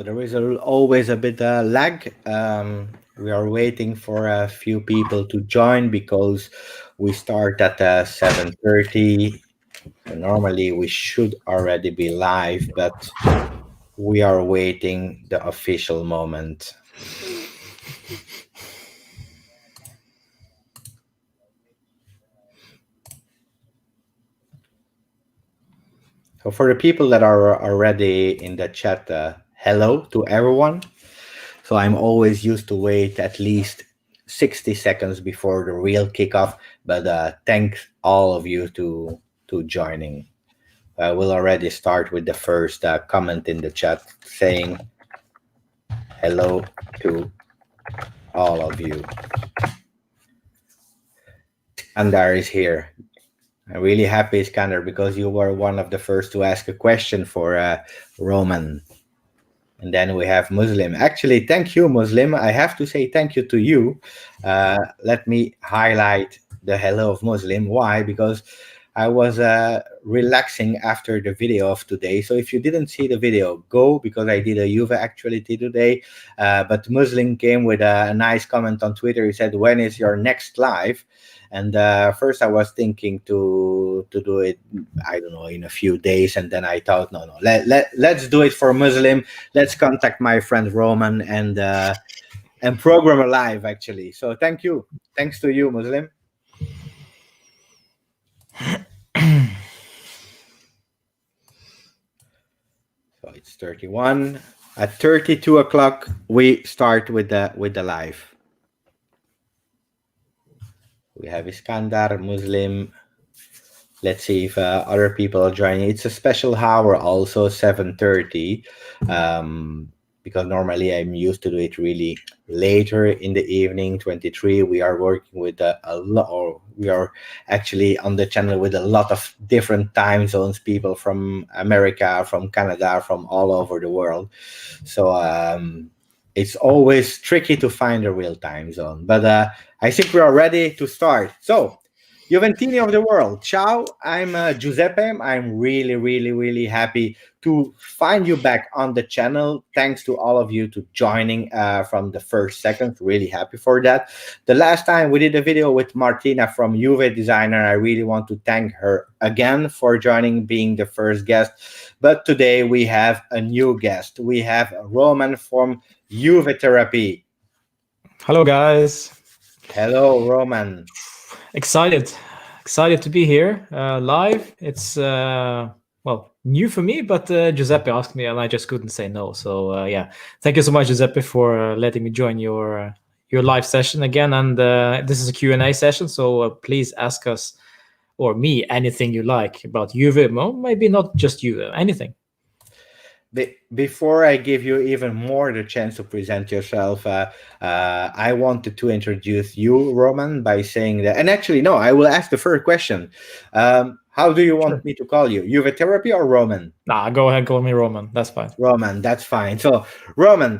So there is always a bit lag. We are waiting for a few people to join because we start at 7:30. So normally we should already be live, but we are waiting the official moment. So for the people that are already in the chat, hello to everyone. So I'm always used to wait at least 60 seconds before the real kickoff, but thanks all of you to joining. We'll already start with the first comment in the chat saying hello to all of you. Iskandar is here. I'm really happy, Iskandar, because you were one of the first to ask a question for Roman. And then we have Muslim. Actually, thank you, Muslim. I have to say thank you to you. Let me highlight the hello of Muslim. Why? Because I was relaxing after the video of today. So if you didn't see the video, go, because I did a Juve actuality today. But Muslim came with a nice comment on Twitter. He said, when is your next live? And first I was thinking to do it, I don't know, in a few days. And then I thought, no, let's do it for Muslim. Let's contact my friend Roman and program a live, actually. So thank you. Thanks to you, Muslim. So it's 31. At 32 o'clock, we start with the live. We have Iskandar, Muslim. Let's see if other people are joining. It's a special hour, also 7:30, because normally I'm used to do it really later in the evening. 23. We are working with a lot, or we are actually on the channel with a lot of different time zones. People from America, from Canada, from all over the world. So it's always tricky to find a real time zone, but I think we are ready to start. So, Juventini of the world, ciao. I'm Giuseppe. I'm really happy to find you back on the channel. Thanks to all of you to joining from the first second. Really happy for that. The last time we did a video with Martina from Juve Designer. I really want to thank her again for joining, being the first guest. But today we have a new guest. We have Roman from JuveTherapy. Hello, guys. Hello, Roman. Excited to be here live. It's well, new for me, but Giuseppe asked me and I just couldn't say no. So yeah, thank you so much, Giuseppe, for letting me join your live session again. And this is a Q&A session, so please ask us or me anything you like about Juve. Well, maybe not just Juve, anything. Before I give you even more the chance to present yourself, I wanted to introduce you, Roman, by saying that. And actually, no, I will ask the first question. How do you want me to call you? JuveTherapy or Roman? Nah, go ahead, call me Roman. That's fine. Roman, that's fine. So, Roman,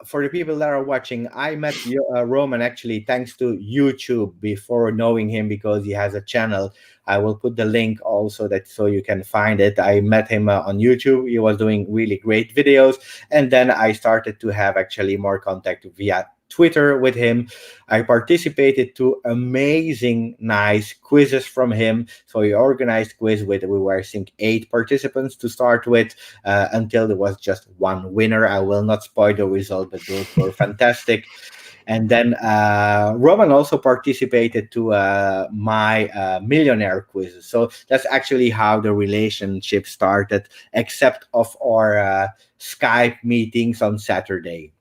for the people that are watching, I met Roman actually thanks to YouTube before knowing him, because he has a channel. I will put the link also so you can find it. I met him on YouTube. He was doing really great videos. And then I started to have actually more contact via Twitter with him. I participated to amazing, nice quizzes from him. So he organized quiz we were, I think, 8 participants to start with, until there was just one winner. I will not spoil the result, but those were fantastic. And then Roman also participated to my millionaire quizzes. So that's actually how the relationship started, except of our Skype meetings on Saturday.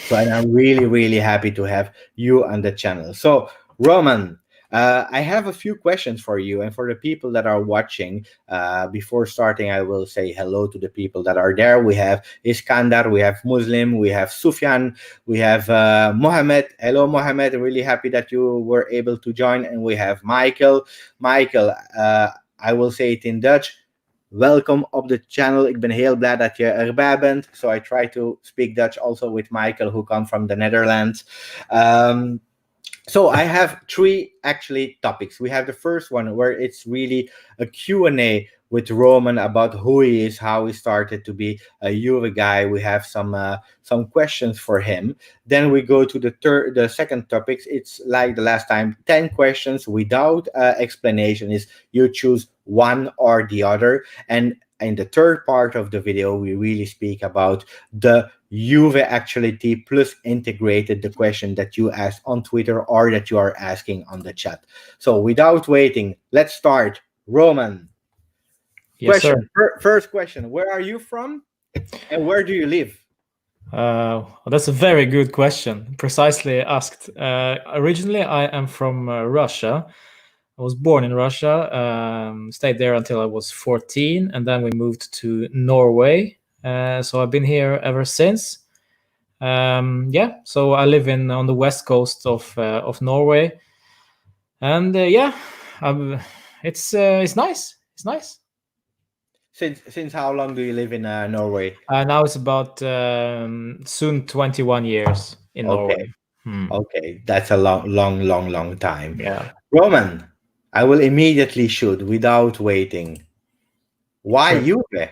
So I'm really happy to have you on the channel. So Roman, I have a few questions for you, and for the people that are watching. Before starting, I will say hello to the people that are there. We have Iskandar, we have Muslim, we have Sufyan, we have Mohammed. Hello, Mohammed. Really happy that you were able to join. And we have Michael. Michael, I will say it in Dutch. Welkom op de channel. Ik ben heel blij dat je erbij bent. So I try to speak Dutch also with Michael, who comes from the Netherlands. So I have three actually topics. We have the first one where it's really a Q&A with Roman about who he is, how he started to be a Juve guy. We have some questions for him. Then we go to the second topics. It's like the last time, 10 questions without explanation. Is you choose one or the other. And in the third part of the video, we really speak about the Juve actuality plus integrated the question that you asked on Twitter or that you are asking on the chat. So without waiting, let's start. Roman, Yes, sir. First question: where are you from, and where do you live? Well, that's a very good question. Precisely asked. Originally, I am from Russia. I was born in Russia, stayed there until I was 14, and then we moved to Norway. So I've been here ever since. Yeah, so I live on the west coast of Norway, and it's nice. It's nice. Since how long do you live in Norway? Now it's about soon 21 years in Okay, Norway. okay, that's a long time. Yeah. Roman, I will immediately shoot without waiting. Why Sure. Juve?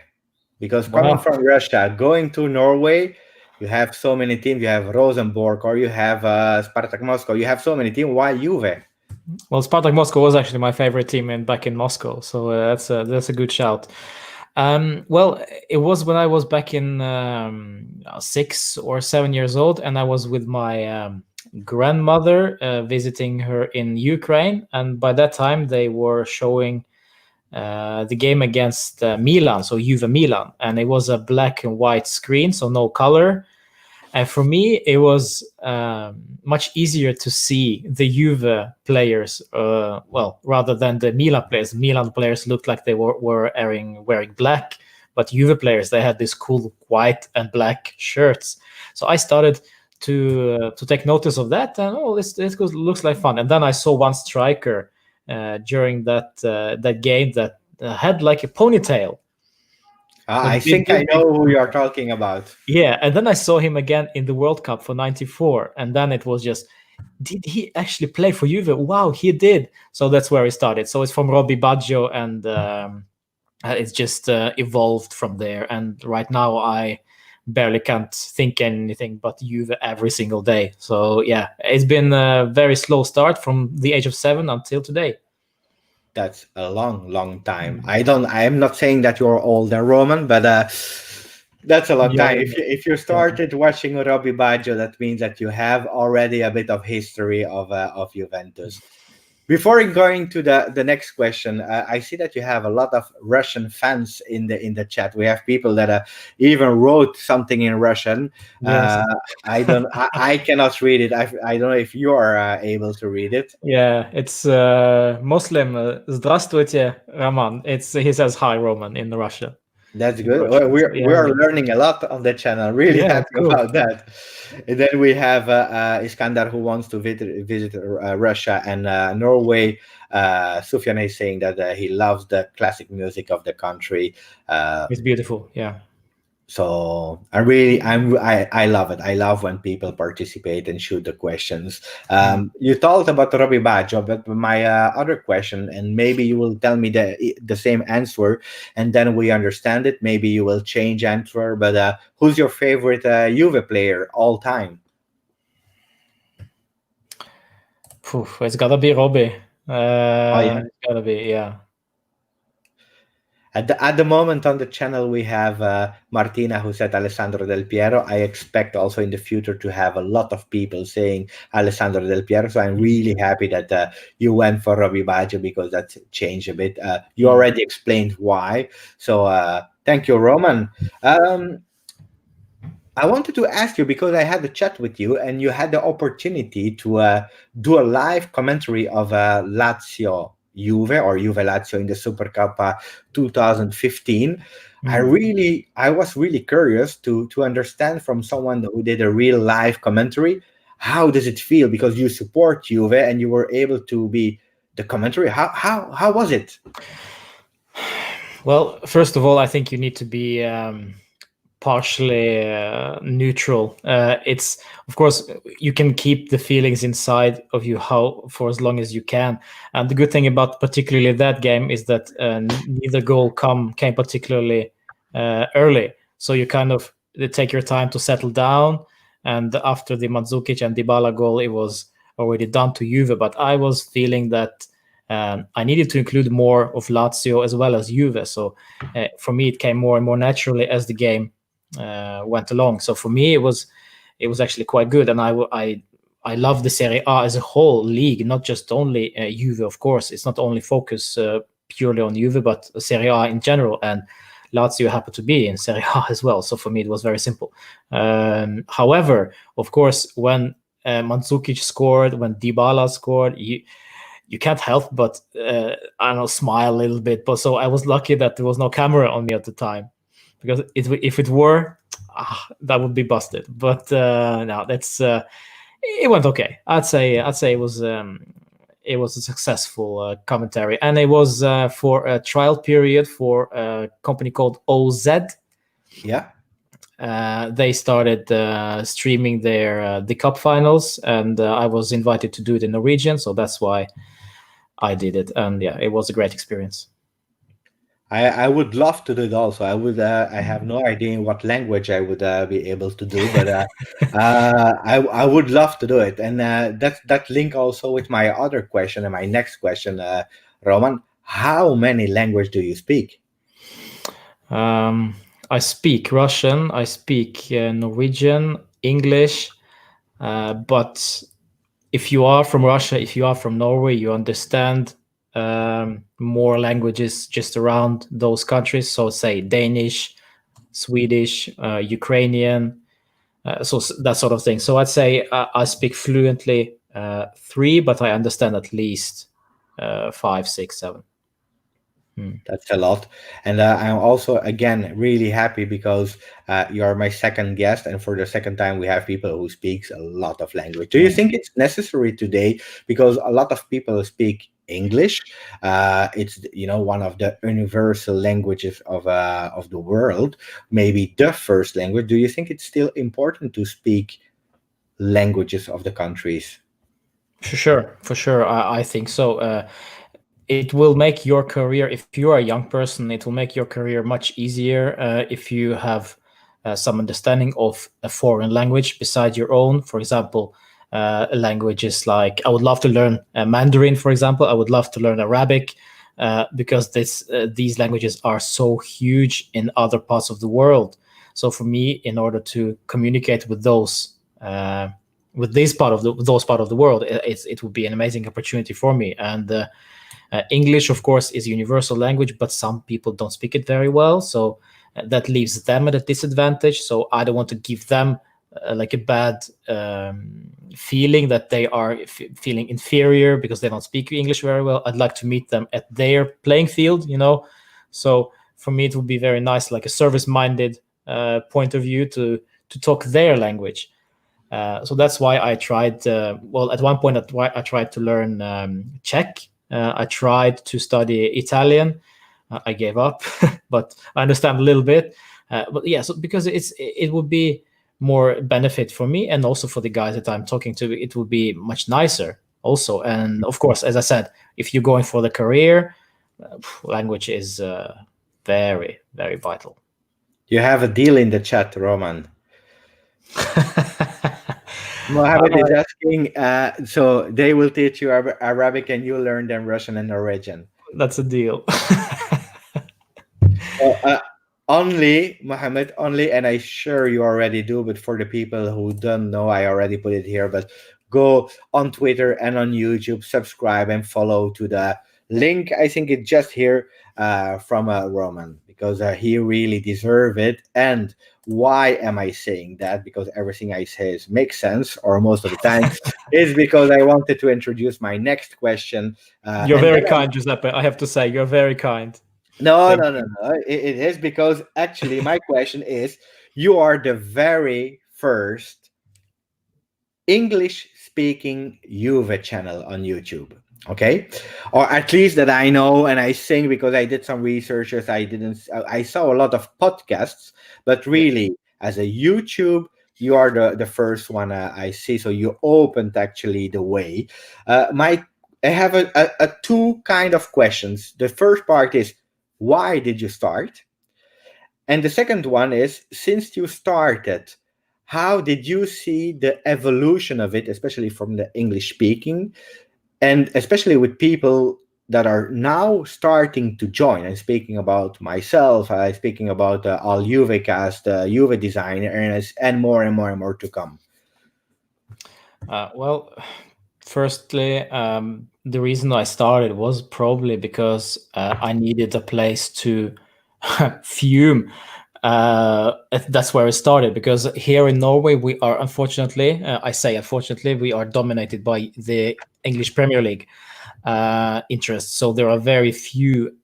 Because coming Wow. from Russia, going to Norway, you have so many teams. You have Rosenborg or you have Spartak Moscow. You have so many teams. Why Juve? Well, Spartak Moscow was actually my favorite team back in Moscow, so that's a good shout. Well, it was when I was back in 6 or 7 years old, and I was with my grandmother visiting her in Ukraine, and by that time they were showing the game against Milan, so Juve Milan, and it was a black and white screen, so no color. And for me, it was much easier to see the Juve players, well, rather than the Milan players. Milan players looked like they were wearing black, but Juve players, they had this cool white and black shirts. So I started to take notice of that, and this looks like fun. And then I saw one striker during that game that had like a ponytail. I think I know who you are talking about. Yeah, and then I saw him again in the World Cup for '94, and then it was just, did he actually play for Juve? Wow, he did. So that's where it started. So it's from Robbie Baggio, and it's just evolved from there. And right now I barely can't think anything but Juve every single day. So yeah, it's been a very slow start from the age of 7 until today. That's a long time. I am not saying that you're older, Roman, but that's a long time. If you started watching Robbie Baggio, that means that you have already a bit of history of Juventus. Before going to the next question, I see that you have a lot of Russian fans in the chat. We have people that even wrote something in Russian. Yes. I cannot read it. I don't know if you are able to read it. Yeah, it's Muslim. Здравствуйте, Roman. He says hi, Roman, in Russia. That's good. Well, we are learning a lot on the channel. Really happy about that. And then we have Iskandar who wants to visit Russia and Norway. Sufyan is saying that he loves the classic music of the country. It's beautiful. Yeah. So I love it. I love when people participate and shoot the questions. You talked about Robbie Baggio, but my other question, and maybe you will tell me the same answer, and then we understand it. Maybe you will change answer. But who's your favorite Juve player all time? It's gotta be Robbie. It's gotta be, yeah. At the moment on the channel, we have Martina who said Alessandro Del Piero. I expect also in the future to have a lot of people saying Alessandro Del Piero. So I'm really happy that you went for Robbie Baggio because that changed a bit. You already explained why. So thank you, Roman. I wanted to ask you because I had a chat with you and you had the opportunity to do a live commentary of Lazio Juve or Juve Lazio in the Super Cup 2015. I was really curious to understand from someone who did a real live commentary, how does it feel because you support Juve and you were able to be the commentary. How was it? Well, first of all, I think you need to be partially neutral. It's, of course, you can keep the feelings inside of you for as long as you can. And the good thing about particularly that game is that neither goal came particularly early. So you kind of take your time to settle down. And after the Mandzukic and Dybala goal, it was already done to Juve. But I was feeling that I needed to include more of Lazio as well as Juve. So for me, it came more and more naturally as the game went along. So for me, it was actually quite good, and I love the Serie A as a whole league, not just only Juve. Of course, it's not only focus purely on Juve, but Serie A in general. And Lazio happened to be in Serie A as well. So for me, it was very simple. However, of course, when Mandzukic scored, when Dybala scored, you can't help but I don't know, smile a little bit. But so I was lucky that there was no camera on me at the time, because if it were, that would be busted. But no, that's it went okay. I'd say it was a successful commentary, and it was for a trial period for a company called OZ. Yeah. They started streaming the cup finals, and I was invited to do it in Norwegian, so that's why I did it. And yeah, it was a great experience. I would love to do it also. I have no idea in what language I would be able to do, but I would love to do it. And that link also with my other question and my next question, Roman. How many languages do you speak? I speak Russian, I speak Norwegian, English, but if you are from Russia, if you are from Norway, you understand more languages just around those countries. So say Danish, Swedish, Ukrainian, so that sort of thing. So I'd say I speak fluently 3, but I understand at least 5, 6, 7. That's a lot. And I'm also, again, really happy because you're my second guest. And for the second time, we have people who speaks a lot of language. Do you think it's necessary today? Because a lot of people speak English. It's, one of the universal languages of the world, maybe the first language. Do you think it's still important to speak languages of the countries? For sure. I think so. It will make your career, if you are a young person, it will make your career much easier if you have some understanding of a foreign language beside your own. For example, languages like, I would love to learn Mandarin, for example. I would love to learn Arabic because these languages are so huge in other parts of the world. So for me, in order to communicate with those those part of the world, it would be an amazing opportunity for me. And English, of course, is a universal language, but some people don't speak it very well. So that leaves them at a disadvantage. So I don't want to give them like a bad feeling that they are feeling inferior because they don't speak English very well. I'd like to meet them at their playing field, So for me, it would be very nice, like a service-minded point of view to talk their language. So that's why I tried, at one point I tried to learn Czech. I tried to study Italian. I gave up, but I understand a little bit. But yeah, so because it would be more benefit for me and also for the guys that I'm talking to, it would be much nicer also. And of course, as I said, if you're going for the career, language is very, very vital. You have a deal in the chat, Roman. Mohammed is asking, so they will teach you Arabic and you learn them Russian and Norwegian. That's a deal. Only, Mohammed, only, and I'm sure you already do, but for the people who don't know, I already put it here, but go on Twitter and on YouTube, subscribe and follow to the link. I think it's just here from Roman, because he really deserves it. And why am I saying that? Because everything I say makes sense, or most of the time, is because I wanted to introduce my next question. You're very kind, Giuseppe. I have to say, you're very kind. No. It is because actually my question is, you are the very first English-speaking Juve channel on YouTube. Okay, or at least that I know, and I think because I did some researches, I saw a lot of podcasts, but Yeah. really as a YouTube, you are the first one I see. So you opened actually the way. My I have a two kind of questions. The first part is, why did you start? And the second one is, since you started, how did you see the evolution of it, especially from the English speaking, and especially with people that are now starting to join? I'm speaking about myself. I'm speaking about all Juvecast, Juve designers, and more and more and more to come. Well, firstly, the reason I started was probably because I needed a place to fume. That's where it started, because here in Norway we are, unfortunately, I say unfortunately, we are dominated by the English Premier League interests. So there are very few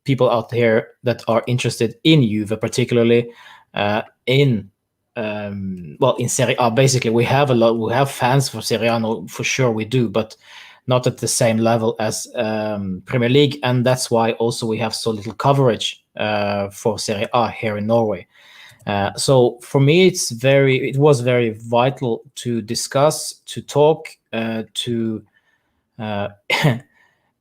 people out there that are interested in Juve, particularly in in Serie A. Basically, we have fans for Serie A, no, for sure we do, but not at the same level as Premier League, and that's why also we have so little coverage for Serie A here in Norway. So for me, it was very vital to discuss, to talk, to uh,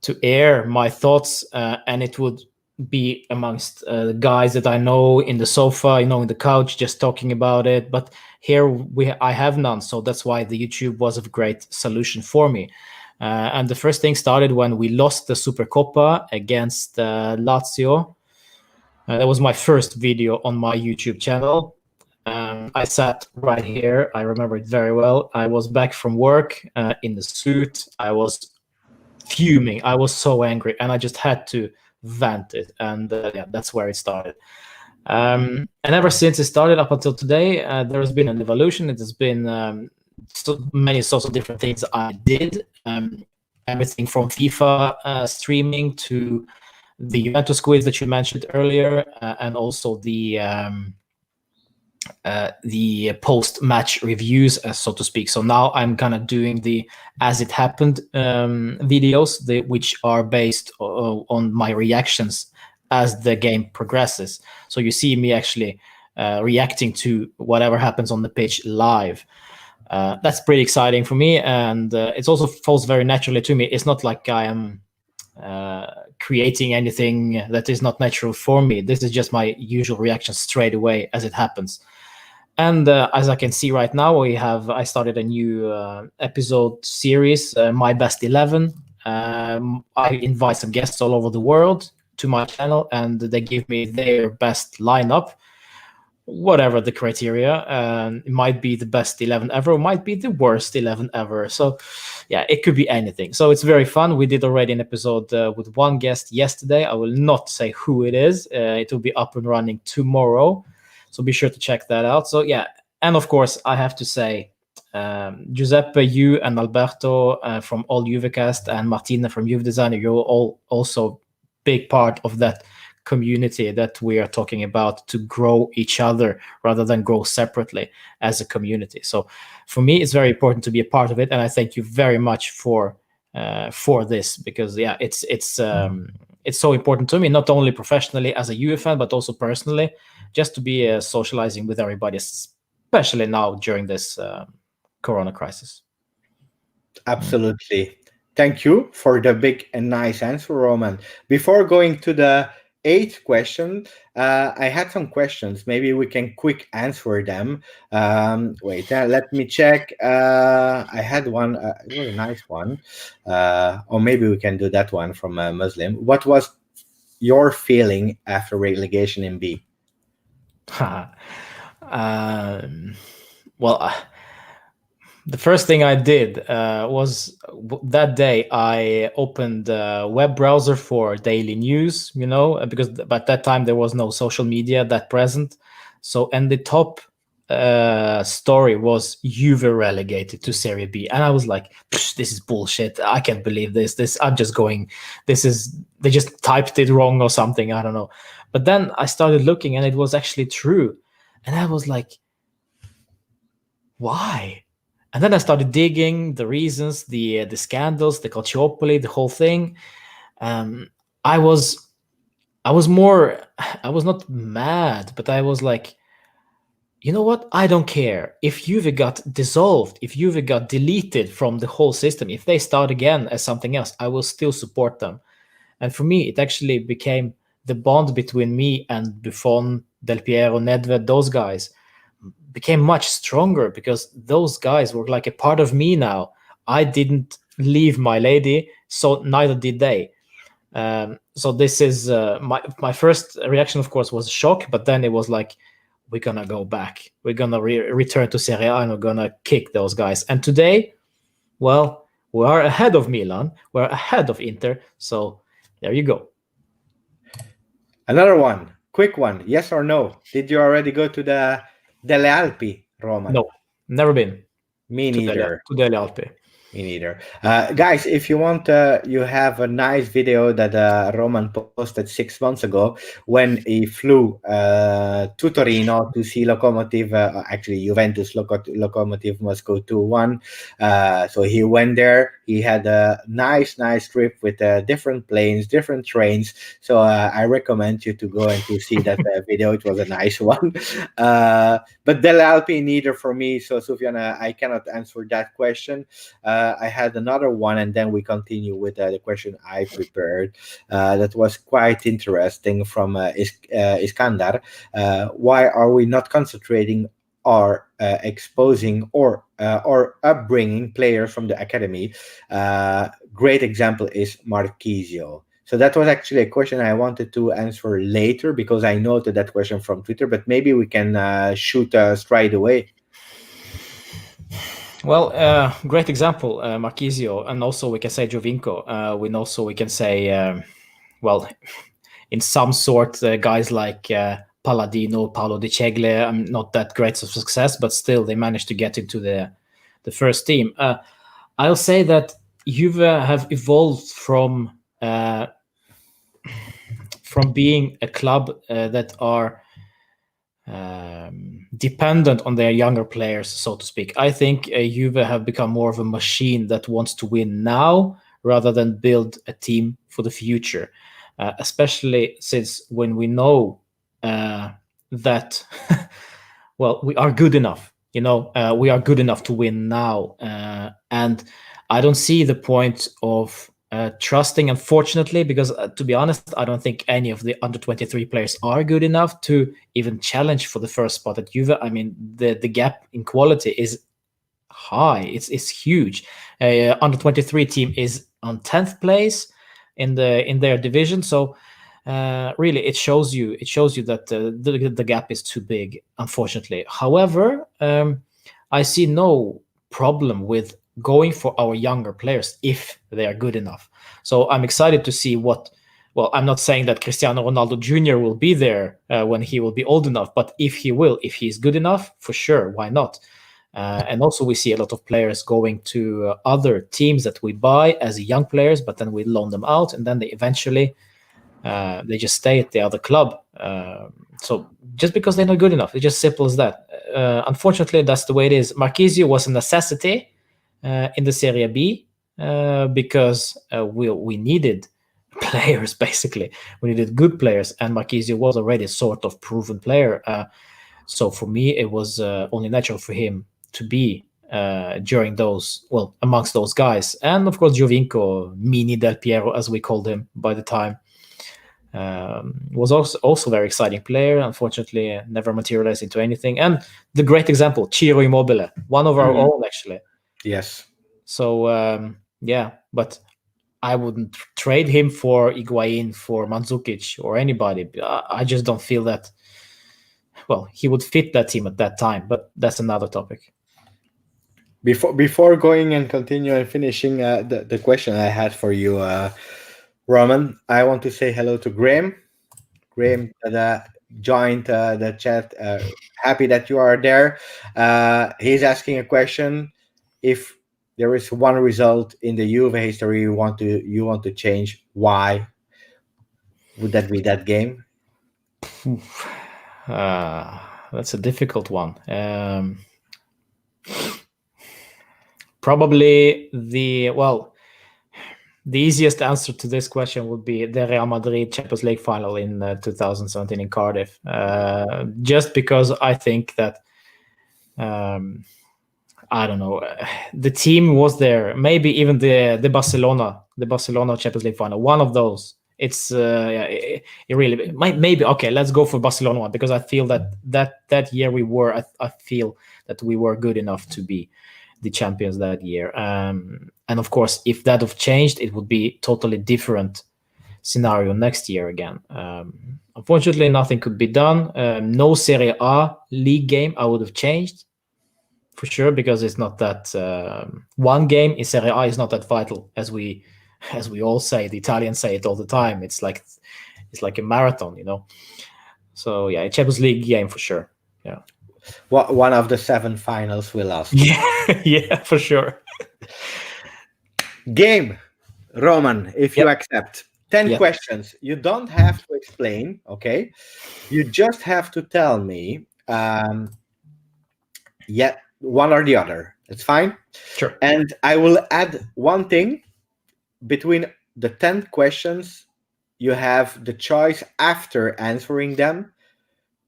to air my thoughts, and it would be amongst the guys that I know in the sofa, in the couch, just talking about it. But here I have none, so that's why the YouTube was a great solution for me. And the first thing started when we lost the Supercoppa against Lazio. That was my first video on my YouTube channel. I sat right here. I remember it very well. I was back from work in the suit. I was fuming. I was so angry, and I just had to vent it. And yeah, that's where it started. And ever since it started up until today, there has been an evolution. It has been so many sorts of different things I did. Everything from FIFA streaming to the Juventus quiz that you mentioned earlier, and also the post-match reviews, so to speak. So now I'm kind of doing the as it happened videos, which are based on my reactions as the game progresses. So you see me actually reacting to whatever happens on the pitch live. That's pretty exciting for me, and it also falls very naturally to me. It's not like I am creating anything that is not natural for me. This is just my usual reaction straight away as it happens. And as I can see right now, I started a new episode series, My Best 11. I invite some guests all over the world to my channel, and they give me their best lineup, whatever the criteria. It might be the best 11 ever, it might be the worst 11 ever. So yeah, it could be anything. So it's very fun. We did already an episode with one guest yesterday. I will not say who it is. It will be up and running tomorrow. So be sure to check that out. So yeah, and of course I have to say, Giuseppe, you and Alberto from All Juvecast, and Martina from Juve Designer, you're all also big part of that community that we are talking about, to grow each other rather than grow separately as a community. So for me, it's very important to be a part of it, and I thank you very much for this, because yeah, it's so important to me, not only professionally as a Juve fan, but also personally, just to be socializing with everybody, especially now during this Corona crisis. Absolutely. Thank you for the big and nice answer, Roman. Before going to the eighth question, I had some questions. Maybe we can quick answer them. Wait, let me check. I had one. It was a nice one. Or maybe we can do that one from a Muslim. What was your feeling after relegation in B? Well, the first thing I did was that day I opened a web browser for daily news, because at that time there was no social media that present. So, and the top story was Juve relegated to Serie B, and I was like, "This is bullshit! I can't believe this. I'm just going. They just typed it wrong or something. I don't know." But then I started looking, and it was actually true, and I was like, "Why?" And then I started digging the reasons, the scandals, the Calciopoli, the whole thing. I was more, I was not mad, but I was like, you know what? I don't care if Juve got dissolved, if Juve got deleted from the whole system, if they start again as something else, I will still support them. And for me, it actually became the bond between me and Buffon, Del Piero, Nedved, those guys became much stronger because those guys were like a part of me now. I didn't leave my lady, so neither did they. So this is my first reaction, of course, was shock, but then it was like, we're gonna go back, we're gonna return to Serie A, and we're gonna kick those guys. And today, well, we are ahead of Milan, we're ahead of Inter, so there you go. Another one, quick one. Yes or no? Did you already go to the Delle Alpi, Roman? No, never been. Me neither. To Delle Alpi. Me neither. Guys, if you want, you have a nice video that Roman posted 6 months ago when he flew to Torino to see Lokomotiv, actually Juventus Lokomotiv Moscow 2-1. So he went there. He had a nice trip with different planes, different trains. So I recommend you to go and to see that video. It was a nice one. But Delle Alpi, neither for me. So Sufjan, I cannot answer that question. I had another one, and then we continue with the question I prepared. That was quite interesting from Iskandar. Why are we not concentrating or exposing or upbringing players from the academy? Great example is Marquisio. So that was actually a question I wanted to answer later because I noted that question from Twitter, but maybe we can shoot straight away. Well, great example, Marquisio, and also we can say Giovinco. We can say, well, in some sort, guys like Palladino, Paolo Di Cegle, not that great of success, but still they managed to get into the first team. I'll say that Juve have evolved from being a club that are dependent on their younger players, so to speak. I think Juve have become more of a machine that wants to win now rather than build a team for the future. Especially since when we know that, well, we are good enough. We are good enough to win now, and I don't see the point of trusting, unfortunately, because to be honest, I don't think any of the under 23 players are good enough to even challenge for the first spot at Juve. I mean, the gap in quality is high. It's huge. Under 23 team is on 10th place in their division. So really, it shows you that the gap is too big, unfortunately. However, I see no problem with going for our younger players if they are good enough. So I'm excited to see what. Well, I'm not saying that Cristiano Ronaldo Jr. will be there when he will be old enough, but if he's good enough, for sure, why not? And also we see a lot of players going to other teams that we buy as young players, but then we loan them out, and then they eventually they just stay at the other club. So just because they're not good enough, it's just simple as that. Unfortunately, that's the way it is. Marquisio was a necessity in the Serie B because we needed players, basically. We needed good players, and Marquisio was already a sort of proven player. So for me, it was only natural for him to be during those, well, amongst those guys. And of course, Giovinco, Mini Del Piero, as we called him by the time, was also a very exciting player. Unfortunately, never materialized into anything. And the great example, Ciro Immobile, one of our own, actually. Yes. So, yeah, but I wouldn't trade him for Higuain, for Mandzukic, or anybody. I just don't feel that, well, he would fit that team at that time, but that's another topic. Before going and continue and finishing the question I had for you, Roman, I want to say hello to Graham. Graham joined the chat. Happy that you are there. He's asking a question. If there is one result in the Juve history you want to change, why would that be that game? That's a difficult one. probably the easiest answer to this question would be the Real Madrid Champions League final in 2017 in Cardiff. Just because I think that, I don't know, the team was there. Maybe even the Barcelona Champions League final. One of those. It's it really maybe okay. Let's go for Barcelona one, because I feel that year I feel that we were good enough to be the champions that year. And of course, if that have changed, it would be totally different scenario next year again. Unfortunately, nothing could be done. No Serie A league game I would have changed for sure, because it's not that one game in Serie A is not that vital as we all say. The Italians say it all the time. It's like a marathon, you know. So yeah, a Champions League game for sure. Yeah. One of the 7 finals we lost. Yeah, for sure. Game, Roman, if you accept. 10 questions. You don't have to explain, okay? You just have to tell me one or the other. It's fine? Sure. And I will add one thing. Between the 10 questions, you have the choice after answering them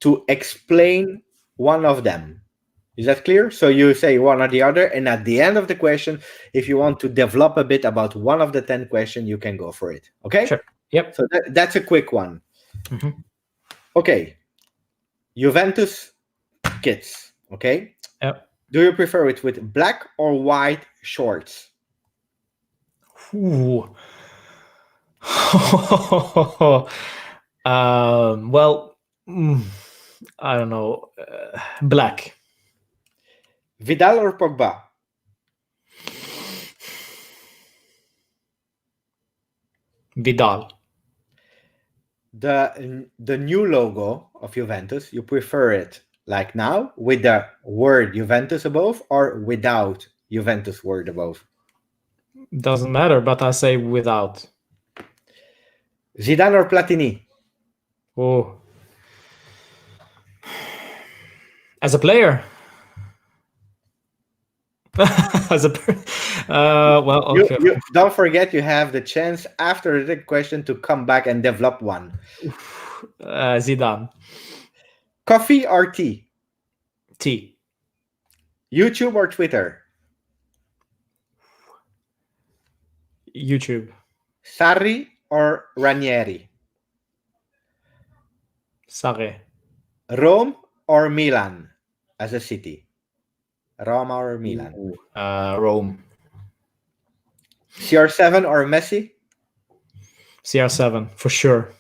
to explain one of them. Is that clear? So you say one or the other, and at the end of the question, if you want to develop a bit about one of the 10 questions, you can go for it. Okay? Sure. Yep. So that's a quick one. Mm-hmm. Okay. Juventus kits. Okay? Yep. Do you prefer it with black or white shorts? Ooh. Well, I don't know. Black. Vidal or Pogba? Vidal. The new logo of Juventus, you prefer it like now with the word Juventus above or without Juventus word above? Doesn't matter, but I say without. Zidane or Platini? Oh. As a player. As a well, okay. You don't forget you have the chance after the question to come back and develop one. Zidane. Coffee or tea? Tea. YouTube or Twitter? YouTube. Sarri or Ranieri? Sarri. Rome or Milan as a city? Roma or Milan? Rome. CR7 or Messi? CR7 for sure.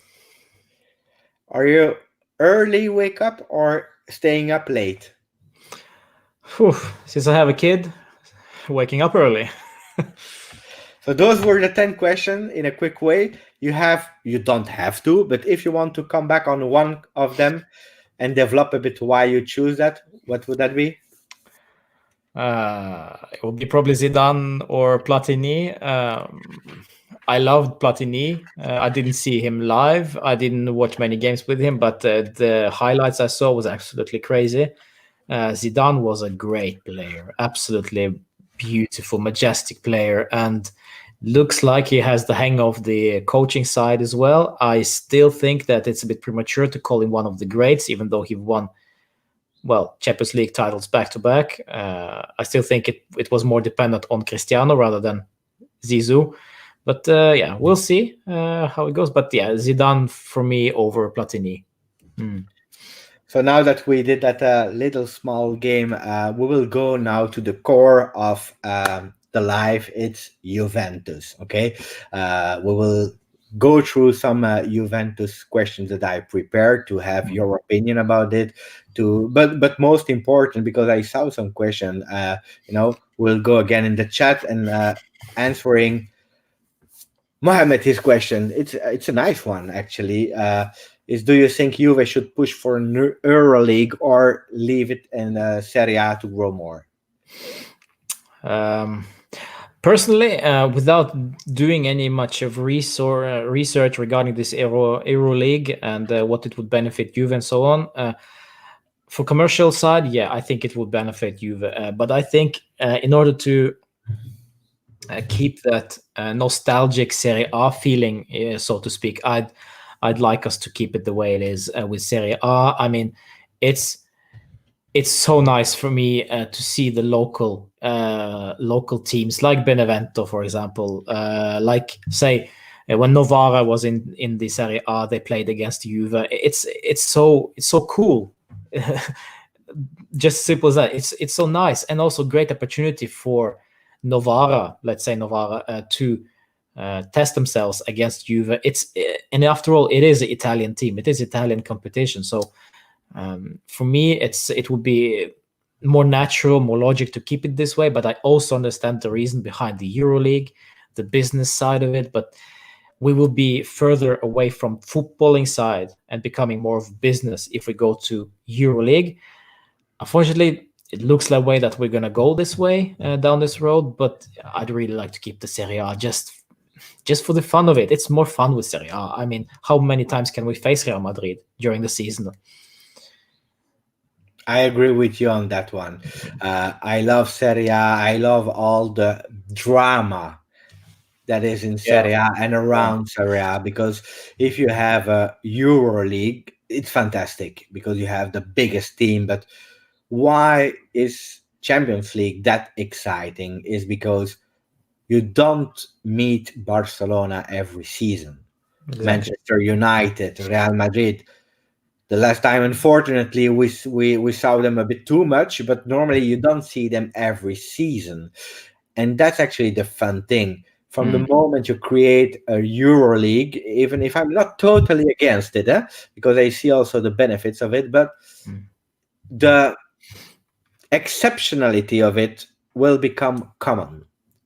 Are you early wake up or staying up late? Whew. Since I have a kid, waking up early. So those were the 10 questions in a quick way. You don't have to, but if you want to come back on one of them and develop a bit why you choose that, what would that be? It would be probably Zidane or Platini. I loved Platini. I didn't see him live. I didn't watch many games with him, but the highlights I saw was absolutely crazy. Zidane was a great player, absolutely beautiful, majestic player, and looks like he has the hang of the coaching side as well. I still think that it's a bit premature to call him one of the greats, even though he won Champions League titles back to back. I still think it was more dependent on Cristiano rather than Zizou. But we'll see how it goes. But yeah, Zidane for me over Platini. So now that we did that little small game, we will go now to the core of the live. It's Juventus. Okay, we will go through some Juventus questions that I prepared to have your opinion about it. But most important, because I saw some question, we'll go again in the chat and answering Mohamed his question. It's a nice one actually. Do you think Juve should push for an Euroleague or leave it in Serie A to grow more? Personally, without doing any much of research regarding this Euroleague and what it would benefit Juve and so on, for commercial side, I think it would benefit Juve. But I think in order to keep that nostalgic Serie A feeling, so to speak. I'd like us to keep it the way it is with Serie A. I mean, it's so nice for me to see the local teams like Benevento, for example, like say when Novara was in the Serie A, they played against Juve. It's so cool. Just simple as that. It's so nice, and also great opportunity for Novara, let's say Novara, to test themselves against Juve. And after all, it is an Italian team. It is Italian competition. So for me, it would be more natural, more logic to keep it this way. But I also understand the reason behind the EuroLeague, the business side of it. But we will be further away from footballing side and becoming more of business if we go to EuroLeague. Unfortunately, it looks like way that we're going to go this way down this road, but I'd really like to keep the Serie A just for the fun of it. It's more fun with Serie A. I mean, how many times can we face Real Madrid during the season? I agree with you on that one. I love Serie A. I love all the drama that is in Serie A and around Serie A, because if you have a EuroLeague, it's fantastic because you have the biggest team. But why is Champions League that exciting? Is because you don't meet Barcelona every season. Exactly. Manchester United, Real Madrid. The last time, unfortunately, we saw them a bit too much, but normally you don't see them every season. And that's actually the fun thing. From the moment you create a EuroLeague, even if I'm not totally against it, because I see also the benefits of it, but the exceptionality of it will become common.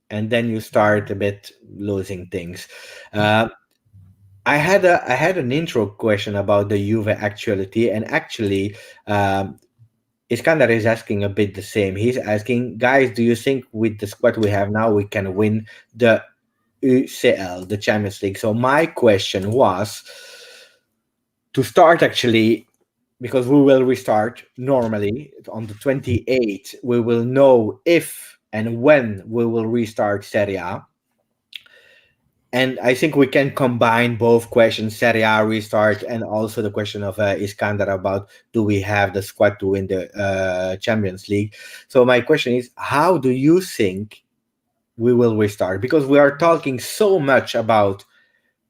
And then you start a bit losing things. I had an intro question about the Juve actuality, and actually, Iskandar is asking a bit the same. He's asking, guys, do you think with the squad we have now we can win the UCL, the Champions League? So my question was to start actually, because we will restart normally on the 28th. We will know if and when we will restart Serie A. And I think we can combine both questions, Serie A restart, and also the question of Iskandar about do we have the squad to win the Champions League. So my question is, how do you think we will restart? Because we are talking so much about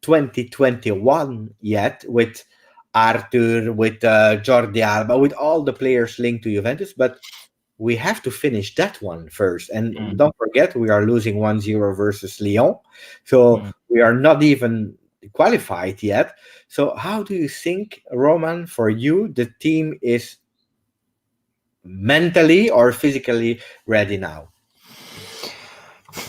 2021 yet with Arthur, with Jordi Alba, with all the players linked to Juventus, but we have to finish that one first. And don't forget, we are losing 1-0 versus Lyon. So we are not even qualified yet. So how do you think, Roman, for you, the team is mentally or physically ready now?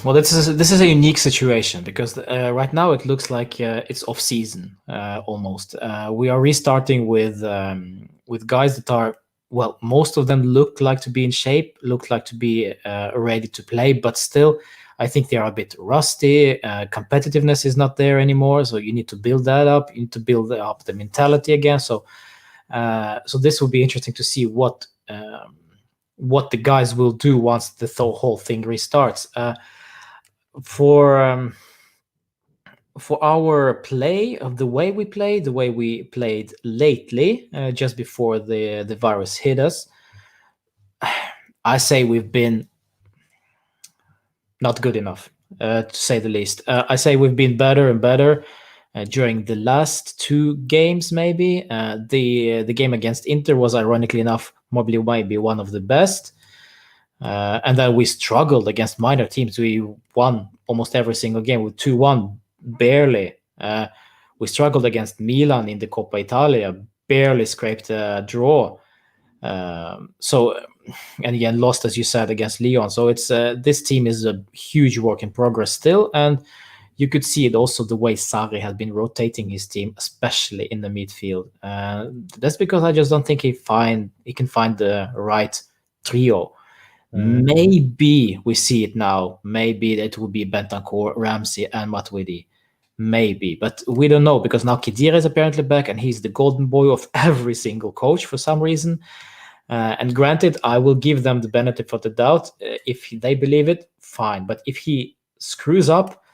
Well, this is a unique situation because right now it looks like it's off season almost. We are restarting with guys that are, well, most of them look like to be in shape, look like to be ready to play, but still, I think they are a bit rusty. Competitiveness is not there anymore, so you need to build that up. You need to build up the mentality again. So this will be interesting to see what the guys will do once the whole thing restarts. For our play, of the way we played lately, just before the virus hit us, I say we've been not good enough, to say the least. I say we've been better and better during the last two games, maybe. The game against Inter was, ironically enough, maybe one of the best. And then we struggled against minor teams. We won almost every single game with 2-1, barely. We struggled against Milan in the Coppa Italia, barely scraped a draw. And again, lost, as you said, against Lyon. So it's this team is a huge work in progress still. And you could see it also the way Sarri has been rotating his team, especially in the midfield. That's because I just don't think he can find the right trio. Maybe we see it now. Maybe it will be Bentancur, Ramsey, and Matuidi. Maybe, but we don't know because now Khedira is apparently back and he's the golden boy of every single coach for some reason. And granted, I will give them the benefit of the doubt if they believe it. fine. But if he screws up,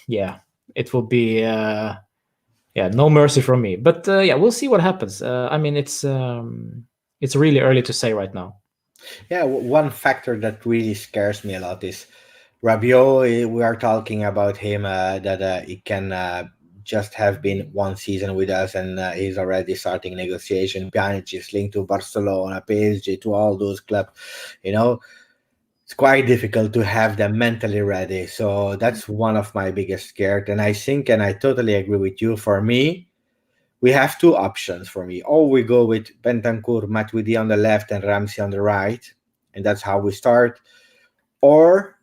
yeah, it will be no mercy from me. But yeah, we'll see what happens. I mean, it's really early to say right now. Yeah, one factor that really scares me a lot is Rabiot. We are talking about him that he can just have been one season with us, and he's already starting negotiation. Pjanic is linked to Barcelona, PSG, to all those clubs. You know, it's quite difficult to have them mentally ready. So that's one of my biggest scares. And I think, and I totally agree with you. For me, we have two options for me. Or we go with Bentancur, Matuidi on the left, and Ramsey on the right, and that's how we start. Or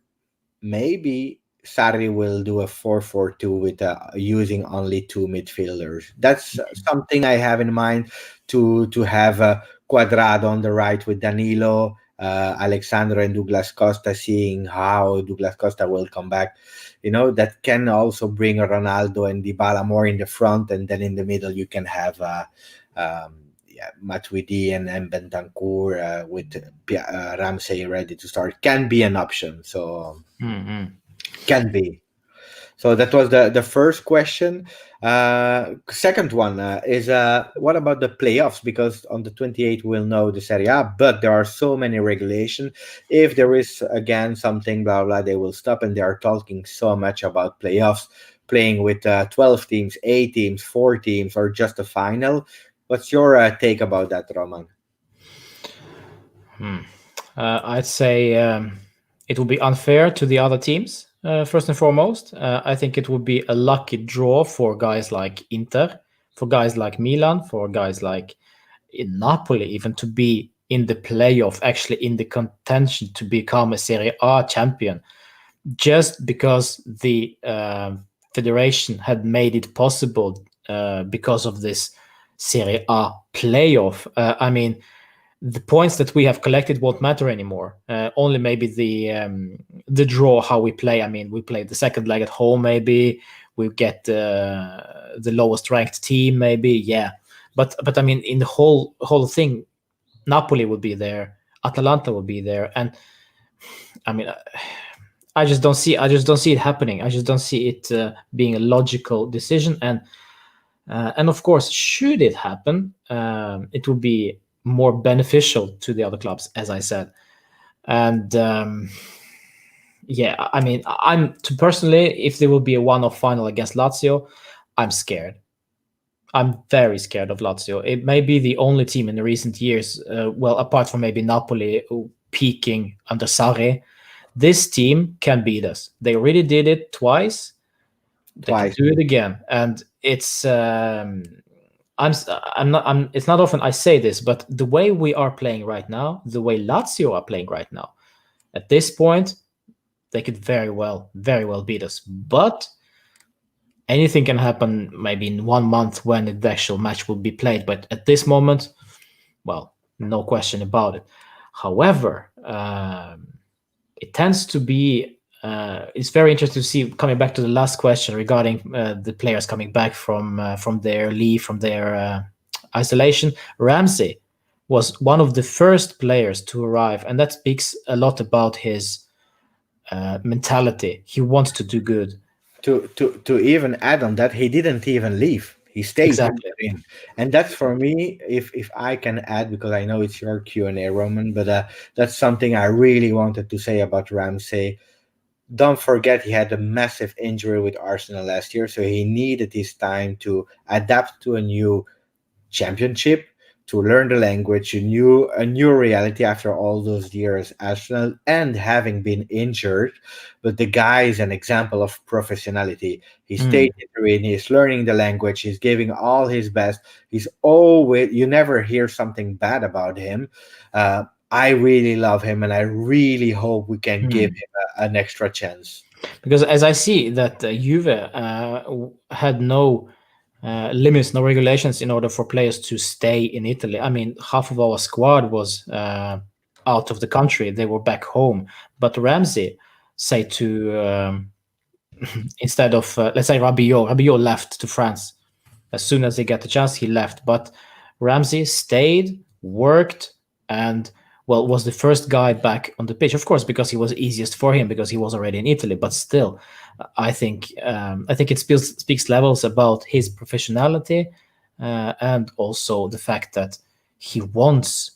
maybe Sarri will do a 4-4-2 with using only two midfielders. That's something I have in mind, to have Quadrado on the right with Danilo, Alexandro, and Douglas Costa, seeing how Douglas Costa will come back. That can also bring Ronaldo and Dybala more in the front, and then in the middle you can have Matuidi and Bentancur with Ramsey ready to start. Can be an option. So can be. So that was the first question. Second one is what about the playoffs? Because on the 28th we'll know the Serie A, but there are so many regulations. If there is again something blah blah, they will stop, and they are talking so much about playoffs, playing with 12 teams, 8 teams, 4 teams, or just a final. What's your take about that, Roman? I'd say it will be unfair to the other teams. First and foremost, I think it would be a lucky draw for guys like Inter, for guys like Milan, for guys like in Napoli, even to be in the playoff, actually in the contention to become a Serie A champion, just because the federation had made it possible because of this Serie A playoff. I mean, the points that we have collected won't matter anymore. Only maybe the draw, how we play. I mean, we play the second leg at home. Maybe we get the lowest ranked team. Maybe, yeah. But I mean, in the whole thing, Napoli will be there, Atalanta will be there, and I mean, I just don't see it happening. I just don't see it being a logical decision. And of course, should it happen, it would be more beneficial to the other clubs, as I said. And yeah, I mean, personally, if there will be a one-off final against Lazio, I'm scared. I'm very scared of Lazio. It may be the only team in the recent years, well, apart from maybe Napoli peaking under Sarri, this team can beat us. They already did it twice. They can do it again, and it's it's not often I say this, but the way we are playing right now, the way Lazio are playing right now, at this point, they could very well beat us. But anything can happen maybe in 1 month when the actual match will be played. But at this moment, well, no question about it. However, it tends to be it's very interesting to see, coming back to the last question regarding the players coming back from their leave, from their isolation. Ramsey was one of the first players to arrive, and that speaks a lot about his mentality. He wants to do good. To even add on that, he didn't even leave. He stayed. Exactly. And that's for me, if I can add, because I know it's your Q&A, Roman, but that's something I really wanted to say about Ramsey. Don't forget, he had a massive injury with Arsenal last year, so he needed his time to adapt to a new championship, to learn the language, a new reality after all those years Arsenal, and having been injured. But the guy is an example of professionality. He stayed in, he's learning the language, he's giving all his best. He's always, you never hear something bad about him. I really love him, and I really hope we can give him an extra chance. Because as I see that Juve had no limits, no regulations in order for players to stay in Italy. I mean, half of our squad was out of the country. They were back home. But Ramsey say to, instead of, let's say Rabiot left to France. As soon as he got the chance, he left. But Ramsey stayed, worked, and was the first guy back on the pitch. Of course, because he was easiest for him because he was already in Italy. But still, I think it speaks levels about his professionality and also the fact that he wants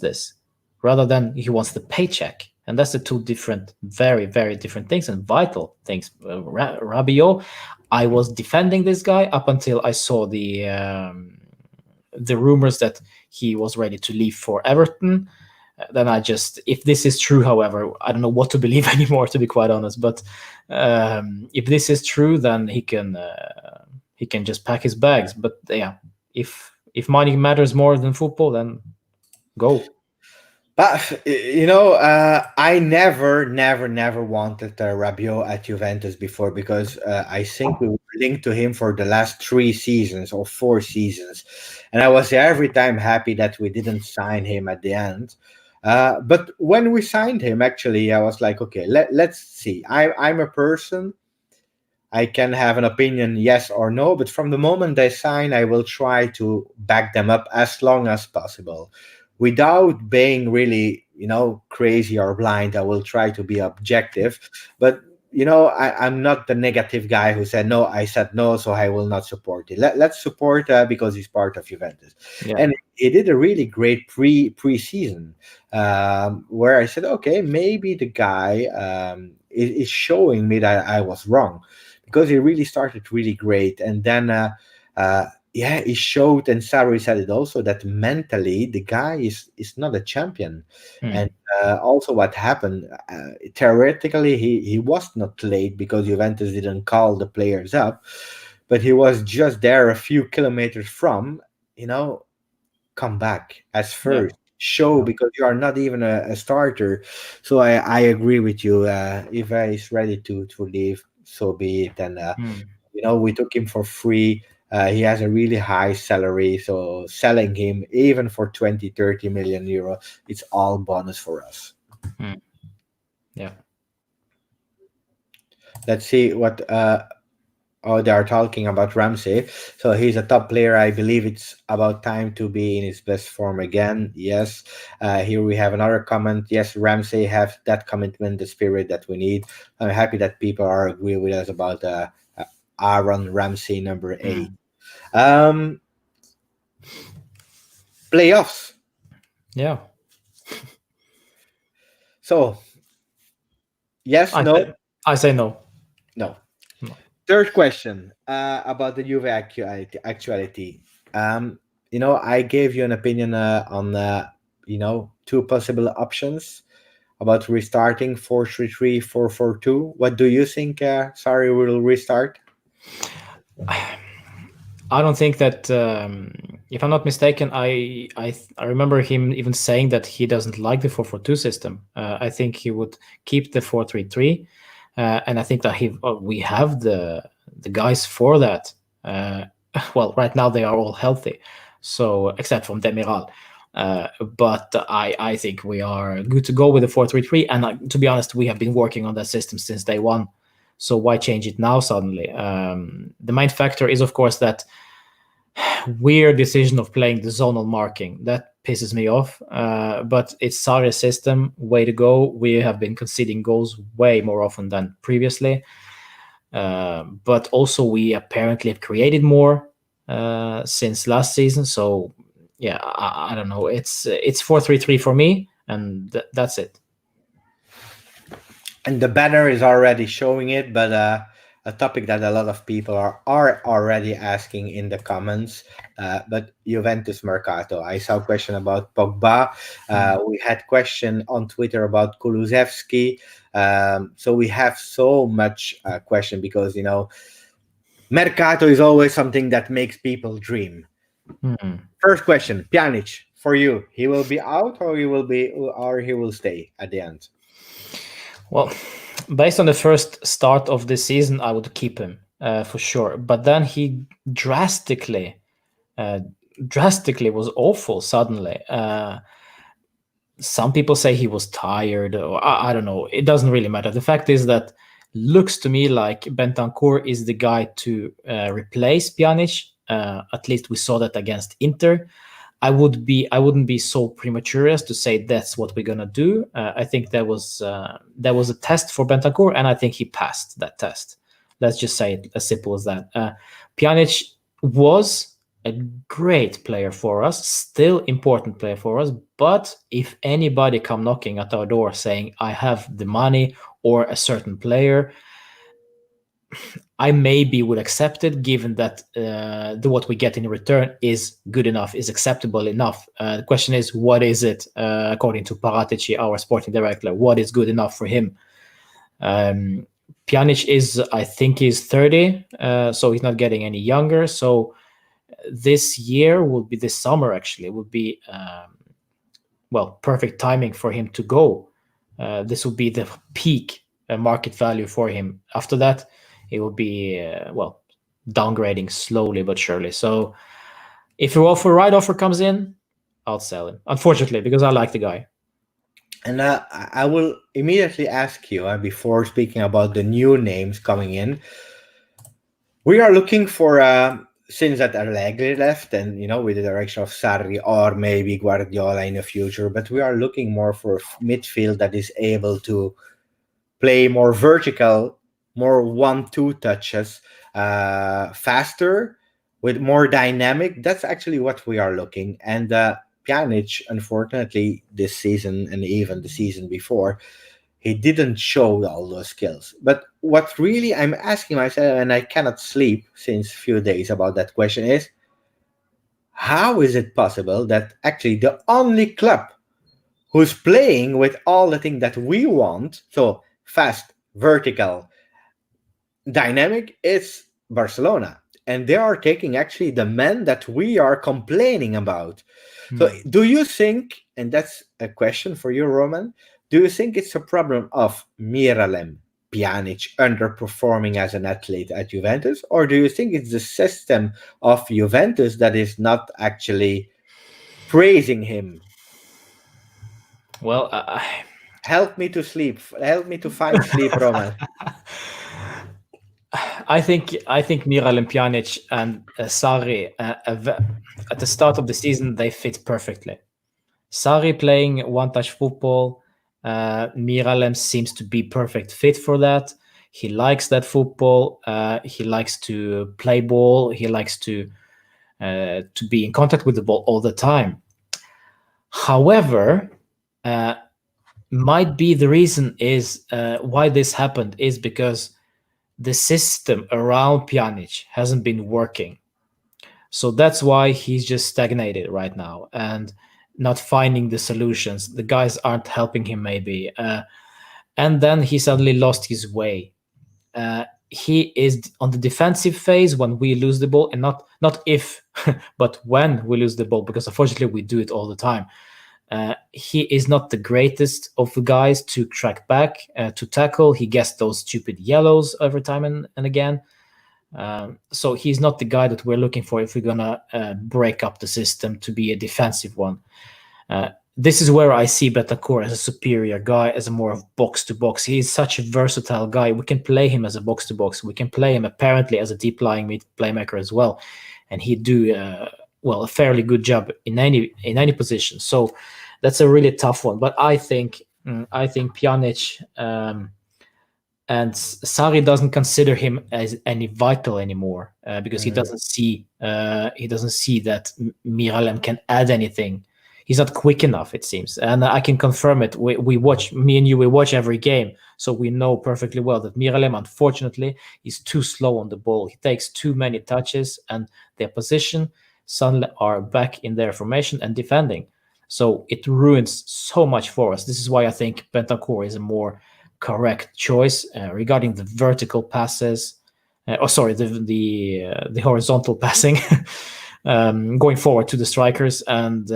this rather than he wants the paycheck. And that's the two different, very, very different things and vital things. Rabiot, I was defending this guy up until I saw the rumors that he was ready to leave for Everton. Then if this is true, however, I don't know what to believe anymore, to be quite honest. But if this is true, then he can just pack his bags. But yeah, if money matters more than football, then go. But I never wanted Rabiot at Juventus before because I think we were linked to him for the last 3 seasons or 4 seasons, and I was every time happy that we didn't sign him at the end. But when we signed him, actually, I was like, okay, let's see. I'm a person. I can have an opinion, yes or no, but from the moment they sign, I will try to back them up as long as possible. Without being really, crazy or blind, I will try to be objective. But, I'm not the negative guy who said, no, I said no, so I will not support it. Let's support because he's part of Juventus. Yeah. And he did a really great pre-season where I said, okay, maybe the guy is showing me that I was wrong because he really started really great. And then he showed, and Sarri said it also, that mentally the guy is not a champion. And also what happened, theoretically, he was not late because Juventus didn't call the players up, but he was just there a few kilometers from, come back as first. Show because you are not even a starter. So I agree with you. If he's ready to leave, so be it. And we took him for free. He has a really high salary, so selling him even for 20-30 million euro, it's all bonus for us. Yeah. Let's see what they are talking about Ramsey. So he's a top player. I believe it's about time to be in his best form again. Yes. Here we have another comment. Yes, Ramsey have that commitment, the spirit that we need. I'm happy that people are agree with us about Aaron Ramsey, number 8. Playoffs. Yeah. So, yes, no? I say no. No. Third question about the Juve actuality. I gave you an opinion on 2 possible options about restarting 4-3-3, 4-4-2. What do you think? Sarri will restart. I don't think that. If I'm not mistaken, I remember him even saying that he doesn't like the 4-4-2 system. I think he would keep the 4-3-3, and I think that we have the guys for that. Well, right now they are all healthy, so except from Demiral. But I think we are good to go with the 4-3-3. And to be honest, we have been working on that system since day one. So why change it now suddenly? The main factor is, of course, that weird decision of playing the zonal marking. That pisses me off. But it's Sarri's system. Way to go. We have been conceding goals way more often than previously. But also we apparently have created more since last season. So yeah, I don't know. It's 4-3-3 for me, and that's it. And the banner is already showing it, but a topic that a lot of people are already asking in the comments. But Juventus Mercato. I saw a question about Pogba. We had question on Twitter about Kulusevski. So we have so much question because, Mercato is always something that makes people dream. First question, Pjanic, for you, he will be out or he will stay at the end? Well, based on the first start of the season, I would keep him for sure. But then he drastically was awful suddenly. Some people say he was tired, or I don't know. It doesn't really matter. The fact is that looks to me like Bentancur is the guy to replace Pjanic. At least we saw that against Inter. I wouldn't be so premature as to say that's what we're gonna do. I think that was a test for Bentancur, and I think he passed that test. Let's just say it as simple as that. Pjanic was a great player for us, still important player for us. But if anybody come knocking at our door saying I have the money or a certain player, I maybe would accept it, given that what we get in return is good enough, is acceptable enough. The question is, what is it, according to Paratici, our sporting director, what is good enough for him? Pjanic is, I think he's 30, so he's not getting any younger. So this summer actually, would be, perfect timing for him to go. This will be the peak market value for him. After that, it will be downgrading slowly but surely. So if the right offer comes in, I'll sell him, unfortunately, because I like the guy. And I will immediately ask you, before speaking about the new names coming in, we are looking for, since that Allegri left, and with the direction of Sarri or maybe Guardiola in the future, but we are looking more for midfield that is able to play more vertical, more 1-2 touches, faster, with more dynamic. That's actually what we are looking. And Pjanic, unfortunately, this season and even the season before, he didn't show all those skills. But what really I'm asking myself, and I cannot sleep since a few days about that question, is how is it possible that actually the only club who's playing with all the things that we want, so fast, vertical, dynamic, is Barcelona. And they are taking actually the men that we are complaining about. So do you think, and that's a question for you, Roman, do you think it's a problem of Miralem, Pjanic underperforming as an athlete at Juventus? Or do you think it's the system of Juventus that is not actually praising him? Well, help me to sleep. Help me to find sleep, Roman. I think Miralem Pjanic and Sarri, at the start of the season, they fit perfectly. Sarri playing one-touch football. Miralem seems to be perfect fit for that. He likes that football. He likes to play ball. He likes to be in contact with the ball all the time. However, might be the reason is why this happened is because the system around Pjanic hasn't been working. So that's why he's just stagnated right now and not finding the solutions. The guys aren't helping him maybe. And then he suddenly lost his way. He is on the defensive phase when we lose the ball, and not if, but when we lose the ball, because unfortunately we do it all the time. He is not the greatest of the guys to track back, to tackle. He gets those stupid yellows every time and again. So he's not the guy that we're looking for if we're gonna break up the system to be a defensive one. This is where I see Bentancur as a superior guy, as a more of box-to-box. He's such a versatile guy. We can play him as a box-to-box. We can play him apparently as a deep-lying mid playmaker as well, and he'd do a fairly good job in any position. So that's a really tough one. But I think Pjanic and Sarri doesn't consider him as any vital anymore because he doesn't see that Miralem can add anything. He's not quick enough, it seems, and I can confirm it. We watch, me and you, we watch every game, so we know perfectly well that Miralem, unfortunately, is too slow on the ball. He takes too many touches, and their position suddenly are back in their formation and defending. So it ruins so much for us. This is why I think Bentancur is a more correct choice regarding the vertical passes. The horizontal passing. Going forward to the strikers, and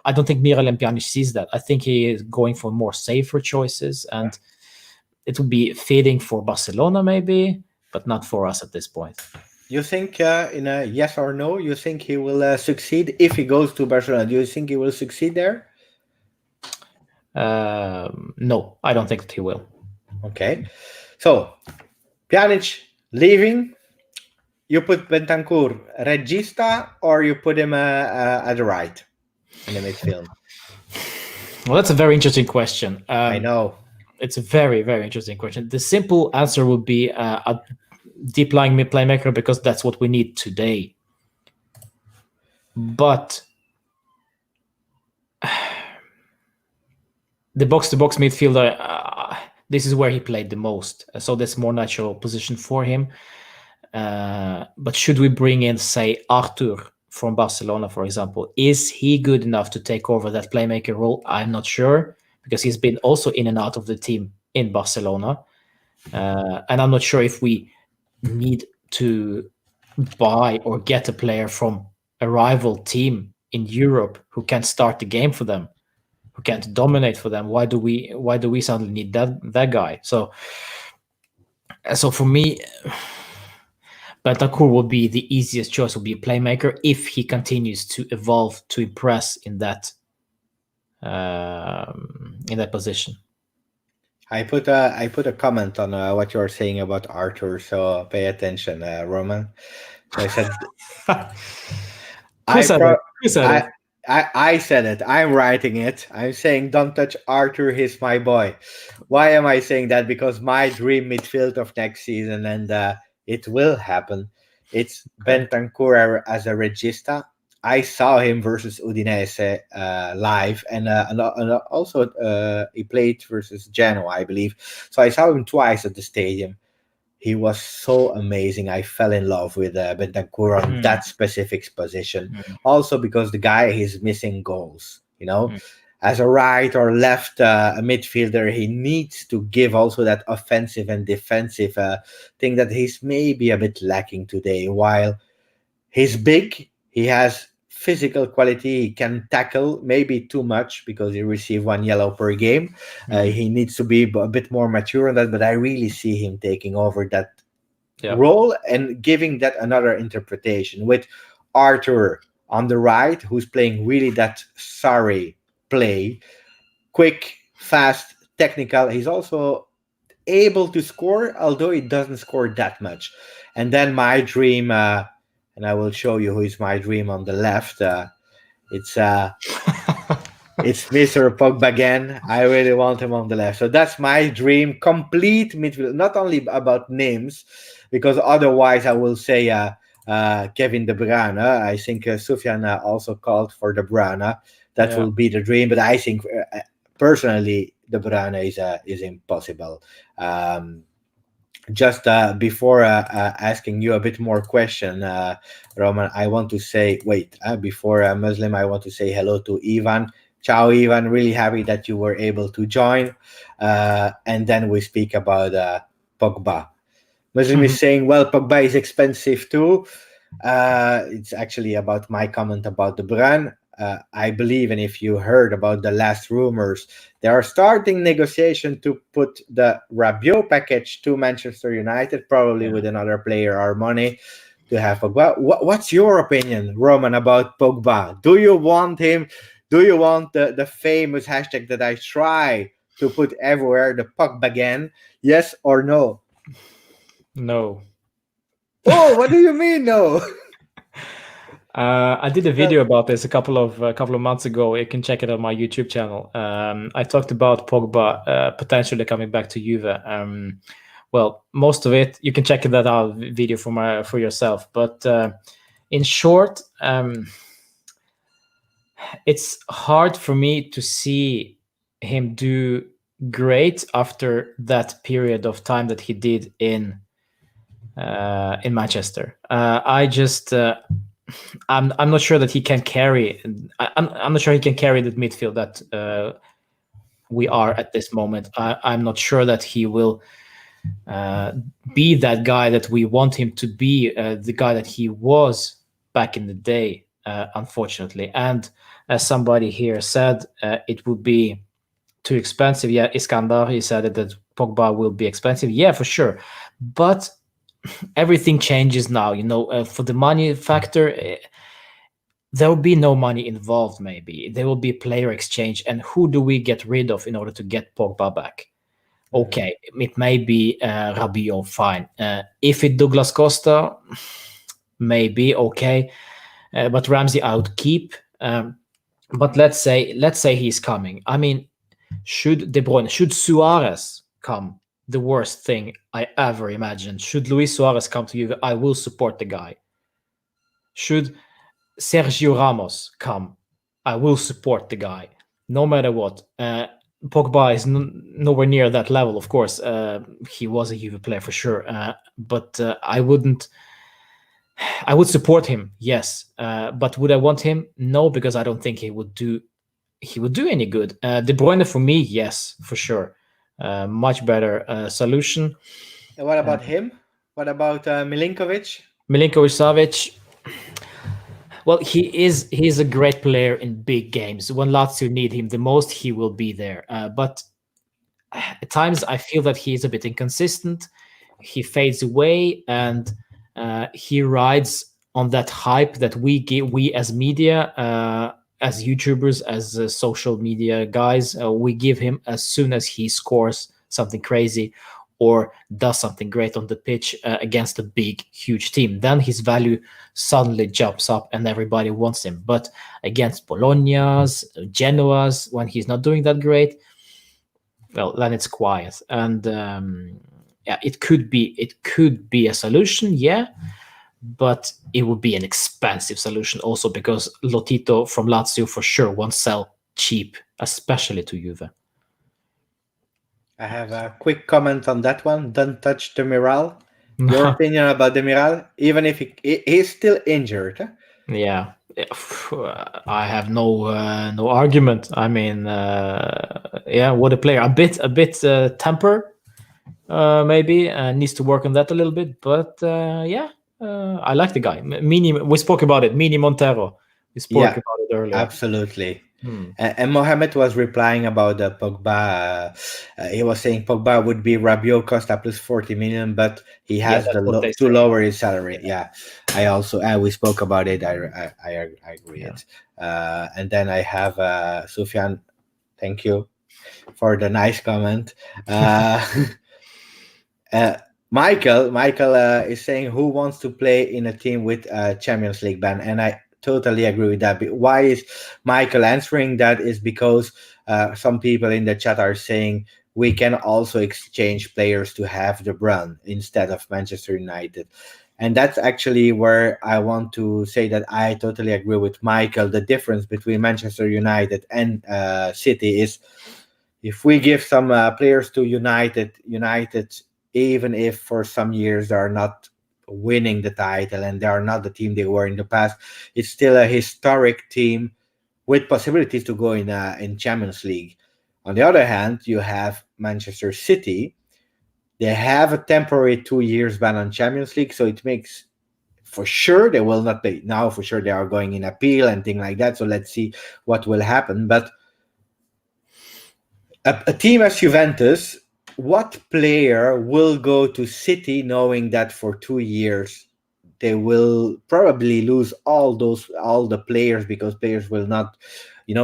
I don't think Miralem Pjanic sees that. I think he is going for more safer choices, and it would be fitting for Barcelona maybe, but not for us at this point. You think, in a yes or no, you think he will succeed if he goes to Barcelona? Do you think he will succeed there? No, I don't think that he will. Okay, so Pjanic leaving. You put Bentancur regista, or you put him at the right in the midfield? Well, that's a very interesting question. I know. It's a very, very interesting question. The simple answer would be a deep lying mid playmaker, because that's what we need today. But the box-to-box midfielder, this is where he played the most, so that's more natural position for him. But should we bring in, say, Arthur from Barcelona, for example? Is he good enough to take over that playmaker role? I'm not sure, because he's been also in and out of the team in Barcelona. And I'm not sure if we need to buy or get a player from a rival team in Europe who can start the game for them, who can't dominate for them. Why do we suddenly need that guy? So for me, Bentancur will be the easiest choice, will be a playmaker if he continues to evolve to impress in that position. I put a comment on what you're saying about Arthur, so pay attention, Roman. So I said, Who said it? I said it. I'm writing it. I'm saying, don't touch Arthur. He's my boy. Why am I saying that? Because my dream midfield of next season, and it will happen. It's Bentancur as a regista. I saw him versus Udinese live, and also he played versus Genoa, I believe. So I saw him twice at the stadium. He was so amazing. I fell in love with Bentancur on that specific position. Also because the guy is missing goals. As a right or left midfielder, he needs to give also that offensive and defensive thing that he's maybe a bit lacking today. While he's big, he has physical quality, he can tackle, maybe too much because he received 1 yellow per game. He needs to be a bit more mature on that, but I really see him taking over that role and giving that another interpretation with Arthur on the right, who's playing really that sorry play, quick, fast, technical. He's also able to score, although he doesn't score that much. And then my dream, and I will show you who is my dream on the left. It's Mr. Pogba again. I really want him on the left. So that's my dream, complete midfield. Not only about names, because otherwise I will say Kevin De Bruyne. I think Sufjan also called for De Bruyne. That will be the dream. But I think personally, De Bruyne is impossible. Just before asking you a bit more question, Roman, I want to say, before Muslim, I want to say hello to Ivan. Ciao, Ivan. Really happy that you were able to join. And then we speak about Pogba. Muslim is saying, well, Pogba is expensive too. It's actually about my comment about De Bruyne. I believe, and if you heard about the last rumors, they are starting negotiation to put the Rabiot package to Manchester United, probably with another player or money to have Pogba. What's your opinion, Roman, about Pogba? Do you want him? Do you want the famous hashtag that I try to put everywhere, the Pogba again? Yes or no? No. Oh, what do you mean no? I did a video about this a couple of months ago. You can check it on my YouTube channel. I talked about Pogba potentially coming back to Juve. Well, most of it you can check that out video for yourself. But in short, it's hard for me to see him do great after that period of time that he did in Manchester. I'm not sure that he can carry. I'm not sure he can carry the midfield that we are at this moment. I'm not sure that he will be that guy that we want him to be, the guy that he was back in the day, unfortunately. And as somebody here said, it would be too expensive. Yeah, Iskandar, he said that Pogba will be expensive. Yeah, for sure. But everything changes now, for the money factor, there will be no money involved. Maybe there will be player exchange, and who do we get rid of in order to get Pogba back? Okay, it may be Rabiot, fine. If it's Douglas Costa, maybe okay, but Ramsey I would keep. But let's say he's coming. I mean, should De Bruyne, should Suarez come, the worst thing I ever imagined. Should Luis Suarez come to Juve, I will support the guy. Should Sergio Ramos come, I will support the guy, no matter what. Pogba is nowhere near that level, of course. He was a Juve player for sure, but I wouldn't. I would support him, yes, but would I want him? No, because I don't think he would do any good. De Bruyne for me, yes, for sure, much better solution. And what about him? What about Milinkovic? Milinkovic-Savic. Well, he's a great player in big games. When Lazio need him the most, he will be there. But at times, I feel that he is a bit inconsistent. He fades away, and he rides on that hype that we as media, as YouTubers, as social media guys, we give him as soon as he scores something crazy or does something great on the pitch against a big, huge team. Then his value suddenly jumps up and everybody wants him. But against Bologna's, Genoa's, when he's not doing that great, well, then it's quiet. And yeah, it could be a solution, yeah, but it would be an expensive solution also because Lotito from Lazio for sure won't sell cheap, especially to Juve. I have a quick comment on that one. Don't touch Demiral. Your opinion about Demiral, even if he's still injured. Huh? Yeah, I have no argument. I mean, yeah, what a player. A bit temper, maybe needs to work on that a little bit. But yeah, I like the guy. We spoke about it. Mini Montero. We spoke about it earlier. Absolutely. And Mohamed was replying about the Pogba. He was saying Pogba would be Rabiot Costa plus 40 million, but he has to lower his salary. Yeah, I also we spoke about it. I agree. Yeah. It. And then I have Sufyan. Thank you for the nice comment. Michael is saying who wants to play in a team with Champions League ban, and I totally agree with that. But why is Michael answering that is because some people in the chat are saying we can also exchange players to have the brand instead of Manchester United. And that's actually where I want to say that I totally agree with Michael. The difference between Manchester United and City is if we give some players to United, even if for some years they are not winning the title and they are not the team they were in the past, it's still a historic team with possibilities to go in Champions League. On the other hand, you have Manchester City. They have a temporary 2 years ban on Champions League, so it makes for sure they will not be. Now for sure they are going in appeal and things like that, so let's see what will happen. But a team as Juventus, what player will go to City knowing that for 2 years they will probably lose all the players because players will not,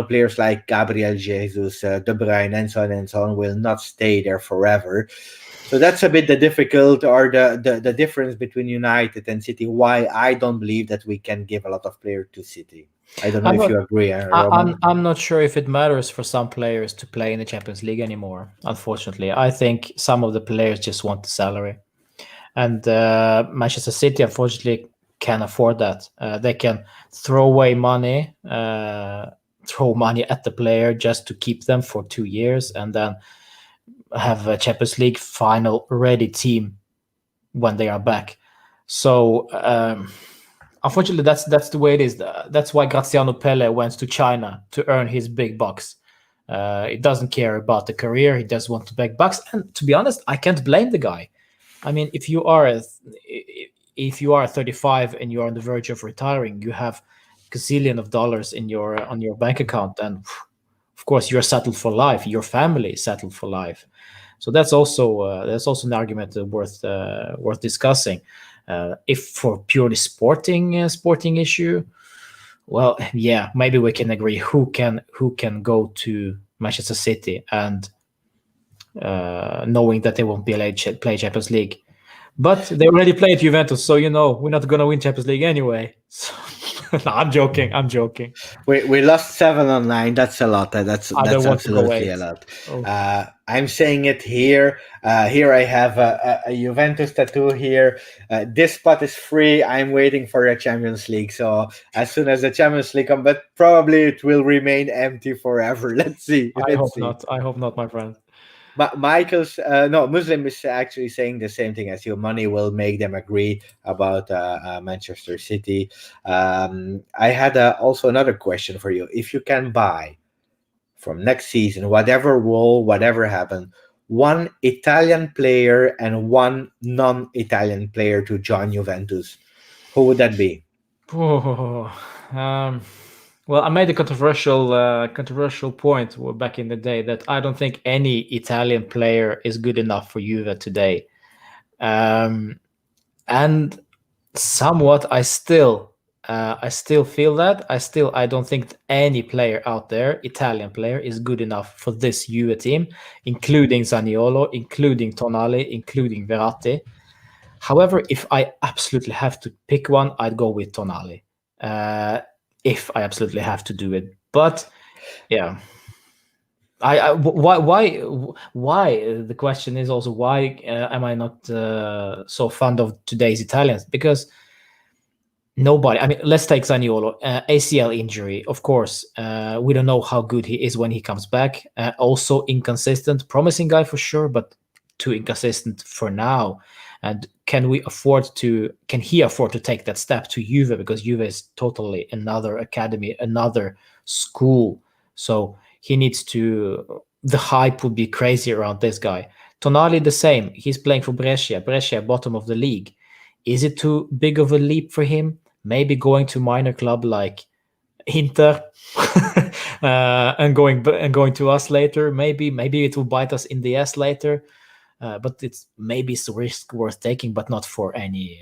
players like Gabriel Jesus, De Bruyne, and so on will not stay there forever. So that's a bit the difficult or the difference between United and City. Why I don't believe that we can give a lot of players to City. I don't know if you agree. I'm not sure if it matters for some players to play in the Champions League anymore. Unfortunately, I think some of the players just want the salary, and Manchester City unfortunately can afford that. They can throw away money, throw money at the player just to keep them for 2 years, and then have a Champions League final ready team when they are back. So. Unfortunately, that's the way it is. That's why Graziano Pelle went to China to earn his big bucks. He doesn't care about the career. He just wants to make bucks. And to be honest, I can't blame the guy. I mean, if you are 35 and you're on the verge of retiring, you have gazillion of dollars in on your bank account, and of course you're settled for life. Your family is settled for life. So that's also an argument worth discussing. If for purely sporting issue, well, yeah, maybe we can agree who can go to Manchester City and knowing that they won't be allowed to play Champions League. But they already played Juventus, so we're not gonna win Champions League anyway. So, no, I'm joking. I'm joking. We lost 7-9. That's a lot. I don't That's want to go absolutely a 8. lot. Oh, I'm saying it here. Here I have a Juventus tattoo here. This spot is free. I'm waiting for a Champions League. So as soon as the Champions League comes, but probably it will remain empty forever. Let's see. I Let's hope see. not. I hope not, my friend. But Michael's no Muslim is actually saying the same thing as you. Money will make them agree about Manchester City. I had also another question for you. If you can buy from next season, whatever role, whatever happened, one Italian player and one non-Italian player to join Juventus, who would that be? Oh, well, I made a controversial point back in the day that I don't think any Italian player is good enough for Juve today, and somewhat I still feel that I don't think any player out there, Italian player, is good enough for this Juve team, including Zaniolo, including Tonali, including Verratti. However, if I absolutely have to pick one, I'd go with Tonali. If I absolutely have to do it, but yeah, why? The question is also why am I not so fond of today's Italians? Because nobody. I mean, let's take Zaniolo, ACL injury. Of course, we don't know how good he is when he comes back. Also inconsistent, promising guy for sure, but too inconsistent for now. And can he afford to take that step to Juve? Because Juve is totally another academy, another school. So he needs to. The hype would be crazy around this guy. Tonali the same. He's playing for Brescia. Brescia, bottom of the league. Is it too big of a leap for him? Maybe going to minor club like Inter and going to us later. Maybe it will bite us in the ass later. But it's a risk worth taking, but not for any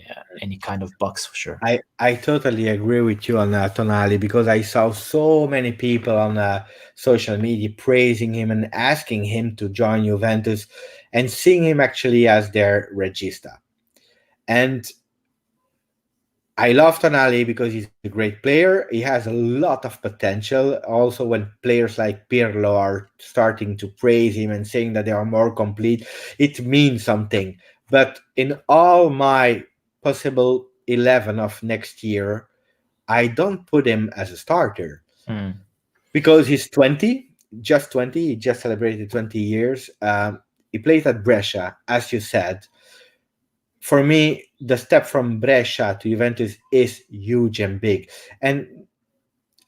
kind of bucks for sure. I totally agree with you on Tonali, because I saw so many people on social media praising him and asking him to join Juventus and seeing him actually as their regista. And I love Tonali because he's a great player. He has a lot of potential. Also, when players like Pirlo are starting to praise him and saying that they are more complete, it means something. But in all my possible 11 of next year, I don't put him as a starter because he's 20, just 20. He just celebrated 20 years. He played at Brescia, as you said. For me, the step from Brescia to Juventus is huge and big. And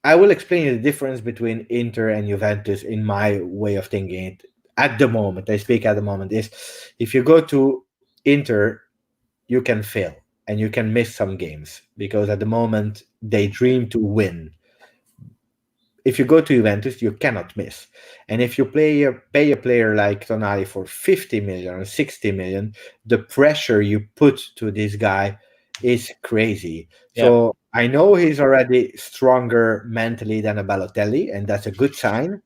I will explain the difference between Inter and Juventus in my way of thinking it. At the moment, I speak at the moment, is if you go to Inter, you can fail and you can miss some games because at the moment they dream to win. If you go to Juventus, you cannot miss. And if you pay a player like Tonali for 50 million or 60 million, the pressure you put to this guy is crazy. Yeah. So I know he's already stronger mentally than a Balotelli, and that's a good sign.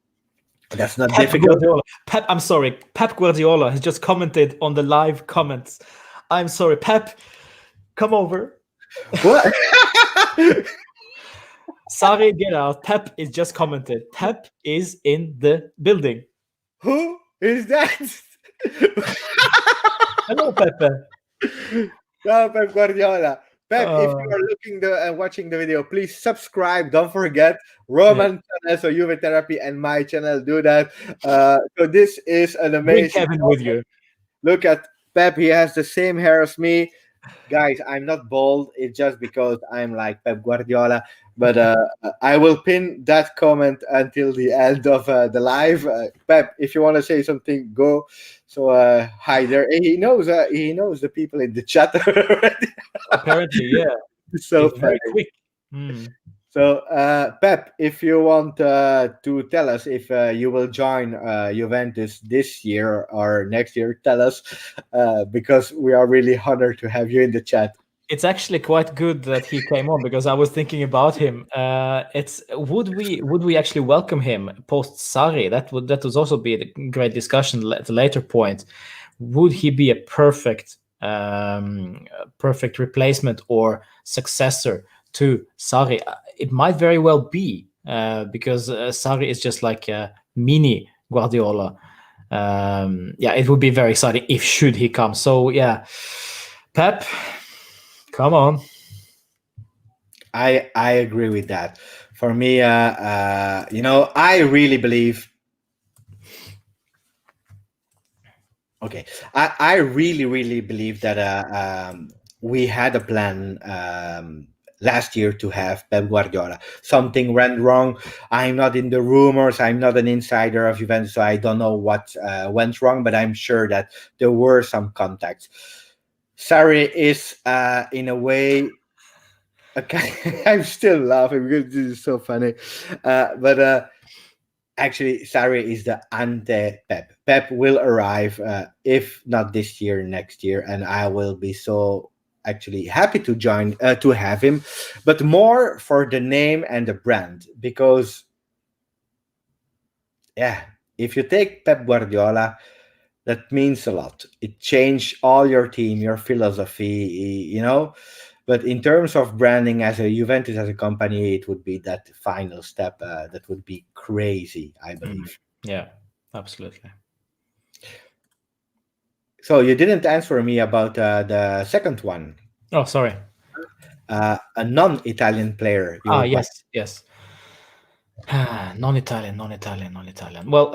That's not difficult. I'm sorry. Pep Guardiola has just commented on the live comments. I'm sorry, Pep. Come over. What? Sorry, get out. Pep is just commented. Pep is in the building. Who is that? Hello, Pepe. No, Pep Guardiola. Pep, if you are looking and watching the video, please subscribe. Don't forget Roman channel, so JuveTherapy, and my channel. Do that. So this is an amazing. Bring Kevin with you. Look at Pep. He has the same hair as me. Guys, I'm not bald. It's just because I'm like Pep Guardiola. But I will pin that comment until the end of the live. Pep, if you want to say something, go. So hi there. He knows the people in the chat already. Apparently, yeah. So very quick. So Pep, if you want to tell us if you will join Juventus this year or next year, tell us because we are really honored to have you in the chat. It's actually quite good that he came on because I was thinking about him. Would we actually welcome him post Sarri? That would also be a great discussion at a later point. Would he be a perfect perfect replacement or successor to Sarri. It might very well be because Sarri is just like a mini Guardiola. Yeah, it would be very exciting if should he come. So yeah, Pep, come on. I agree with that. For me, I really believe. Okay, I really really believe that we had a plan last year to have Pep Guardiola. Something went wrong. I'm not in the rumors. I'm not an insider of Juventus, so I don't know what went wrong. But I'm sure that there were some contacts. Sarri is, in a way, okay. I'm still laughing because this is so funny, but actually, Sarri is the anti-Pep. Pep will arrive, if not this year, next year, and I will be so actually happy to join to have him, but more for the name and the brand because yeah, if you take Pep Guardiola, that means a lot. It changed all your team, your philosophy, you know. But in terms of branding as a Juventus as a company, it would be that final step that would be crazy, I believe. Yeah, absolutely. So you didn't answer me about the second one, Oh, sorry. a non-Italian player you Ah, would buy. yes. Non-Italian. Well,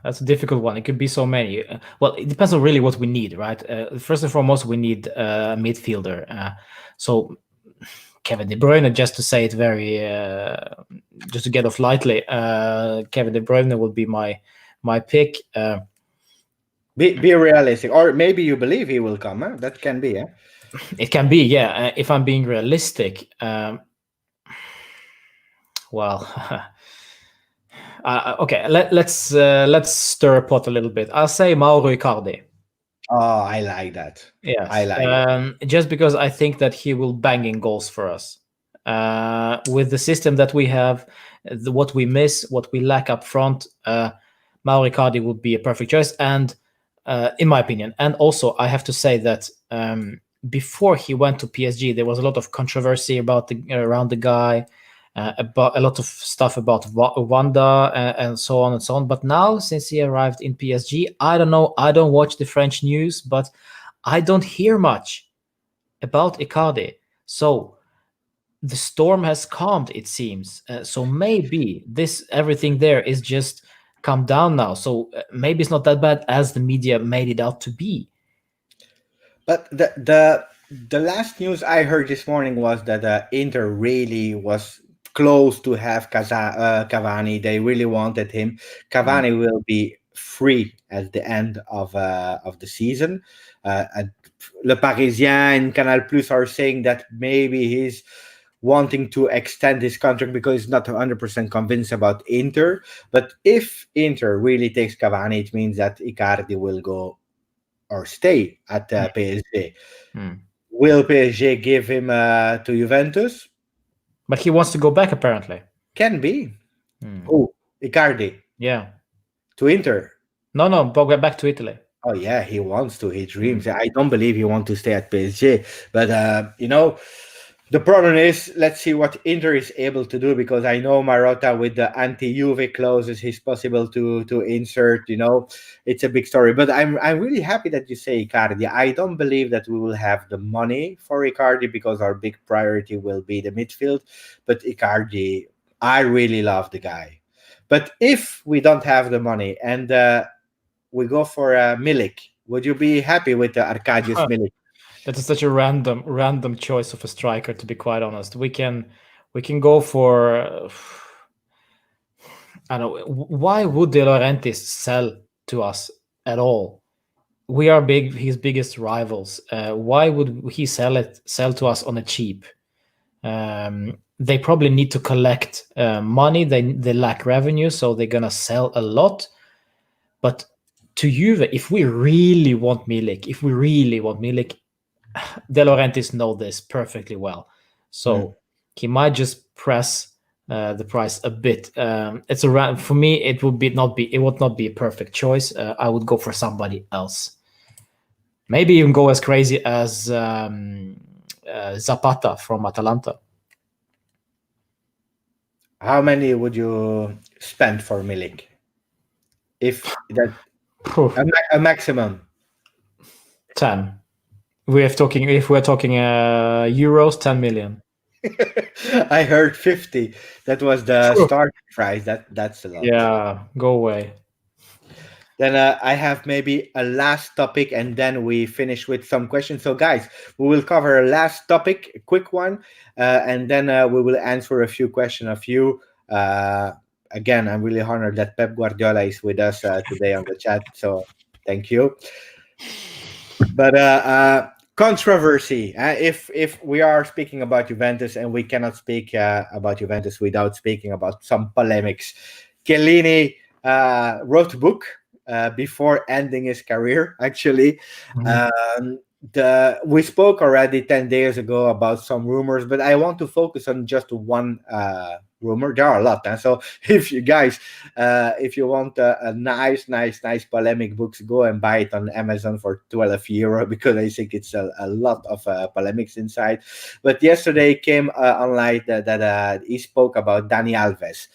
that's a difficult one. It could be so many. Well, it depends on really what we need, right? First and foremost, we need a midfielder. So Kevin De Bruyne, just to say it very, just to get off lightly, Kevin De Bruyne would be my pick. Be realistic, or maybe you believe he will come. Huh? That can be. It can be, yeah. If I'm being realistic, well, okay. Let's stir a pot a little bit. I'll say Mauro Icardi. Oh, I like that. I Yes, like that. just because I think that he will bang in goals for us. With the system that we have, what we miss, what we lack up front, Mauro Icardi would be a perfect choice. And in my opinion, and also I have to say that before he went to PSG, there was a lot of controversy about around the guy. About a lot of stuff about Wanda and so on and so on. But now, since he arrived in PSG, I don't know. I don't watch the French news, but I don't hear much about Icardi. So the storm has calmed, it seems. So maybe this everything there is just calmed down now. So maybe it's not that bad as the media made it out to be. But the last news I heard this morning was that Inter really was close to have Cavani. They really wanted him. Cavani will be free at the end of the season. And Le Parisien and Canal Plus are saying that maybe he's wanting to extend his contract because he's not 100% convinced about Inter. But if Inter really takes Cavani, it means that Icardi will go or stay at PSG. Will PSG give him to Juventus? But he wants to go back, apparently. Can be. Oh, Icardi Yeah. to Inter. No, but back to Italy. Oh yeah, he wants to. He dreams. I don't believe he wants to stay at PSG. But the problem is, let's see what Inter is able to do because I know Marotta with the anti-Juve clauses, he's possible to insert. It's a big story. But I'm really happy that you say Icardi. I don't believe that we will have the money for Icardi because our big priority will be the midfield. But Icardi, I really love the guy. But if we don't have the money and we go for Milik, would you be happy with Arkadiusz Milik? That is such a random choice of a striker. To be quite honest, we can go for. I don't know. Why would De Laurentiis sell to us at all? We are his biggest rivals. Why would he sell to us on a cheap? They probably need to collect money. They lack revenue, so they're gonna sell a lot. But to Juve, if we really want Milik, De Laurentiis know this perfectly well. So he might just press the price a bit. It's around for me. It would not be a perfect choice. I would go for somebody else. Maybe even go as crazy as Zapata from Atalanta. How many would you spend for Milik? If that a maximum. 10. If we're talking euros, 10 million. I heard 50. That was the starting price. That's a lot. Yeah, go away. Then I have maybe a last topic, and then we finish with some questions. So, guys, we will cover a last topic, a quick one, and then we will answer a few questions of you. Again, I'm really honored that Pep Guardiola is with us today on the chat. So, thank you. But controversy. If we are speaking about Juventus, and we cannot speak about Juventus without speaking about some polemics. Chiellini wrote a book before ending his career. Actually, we spoke already 10 days ago about some rumors, but I want to focus on just one rumor. There are a lot, and so if you guys, if you want a nice polemic books, go and buy it on Amazon for €12 because I think it's a lot of polemics inside. But yesterday came online that he spoke about Dani Alves.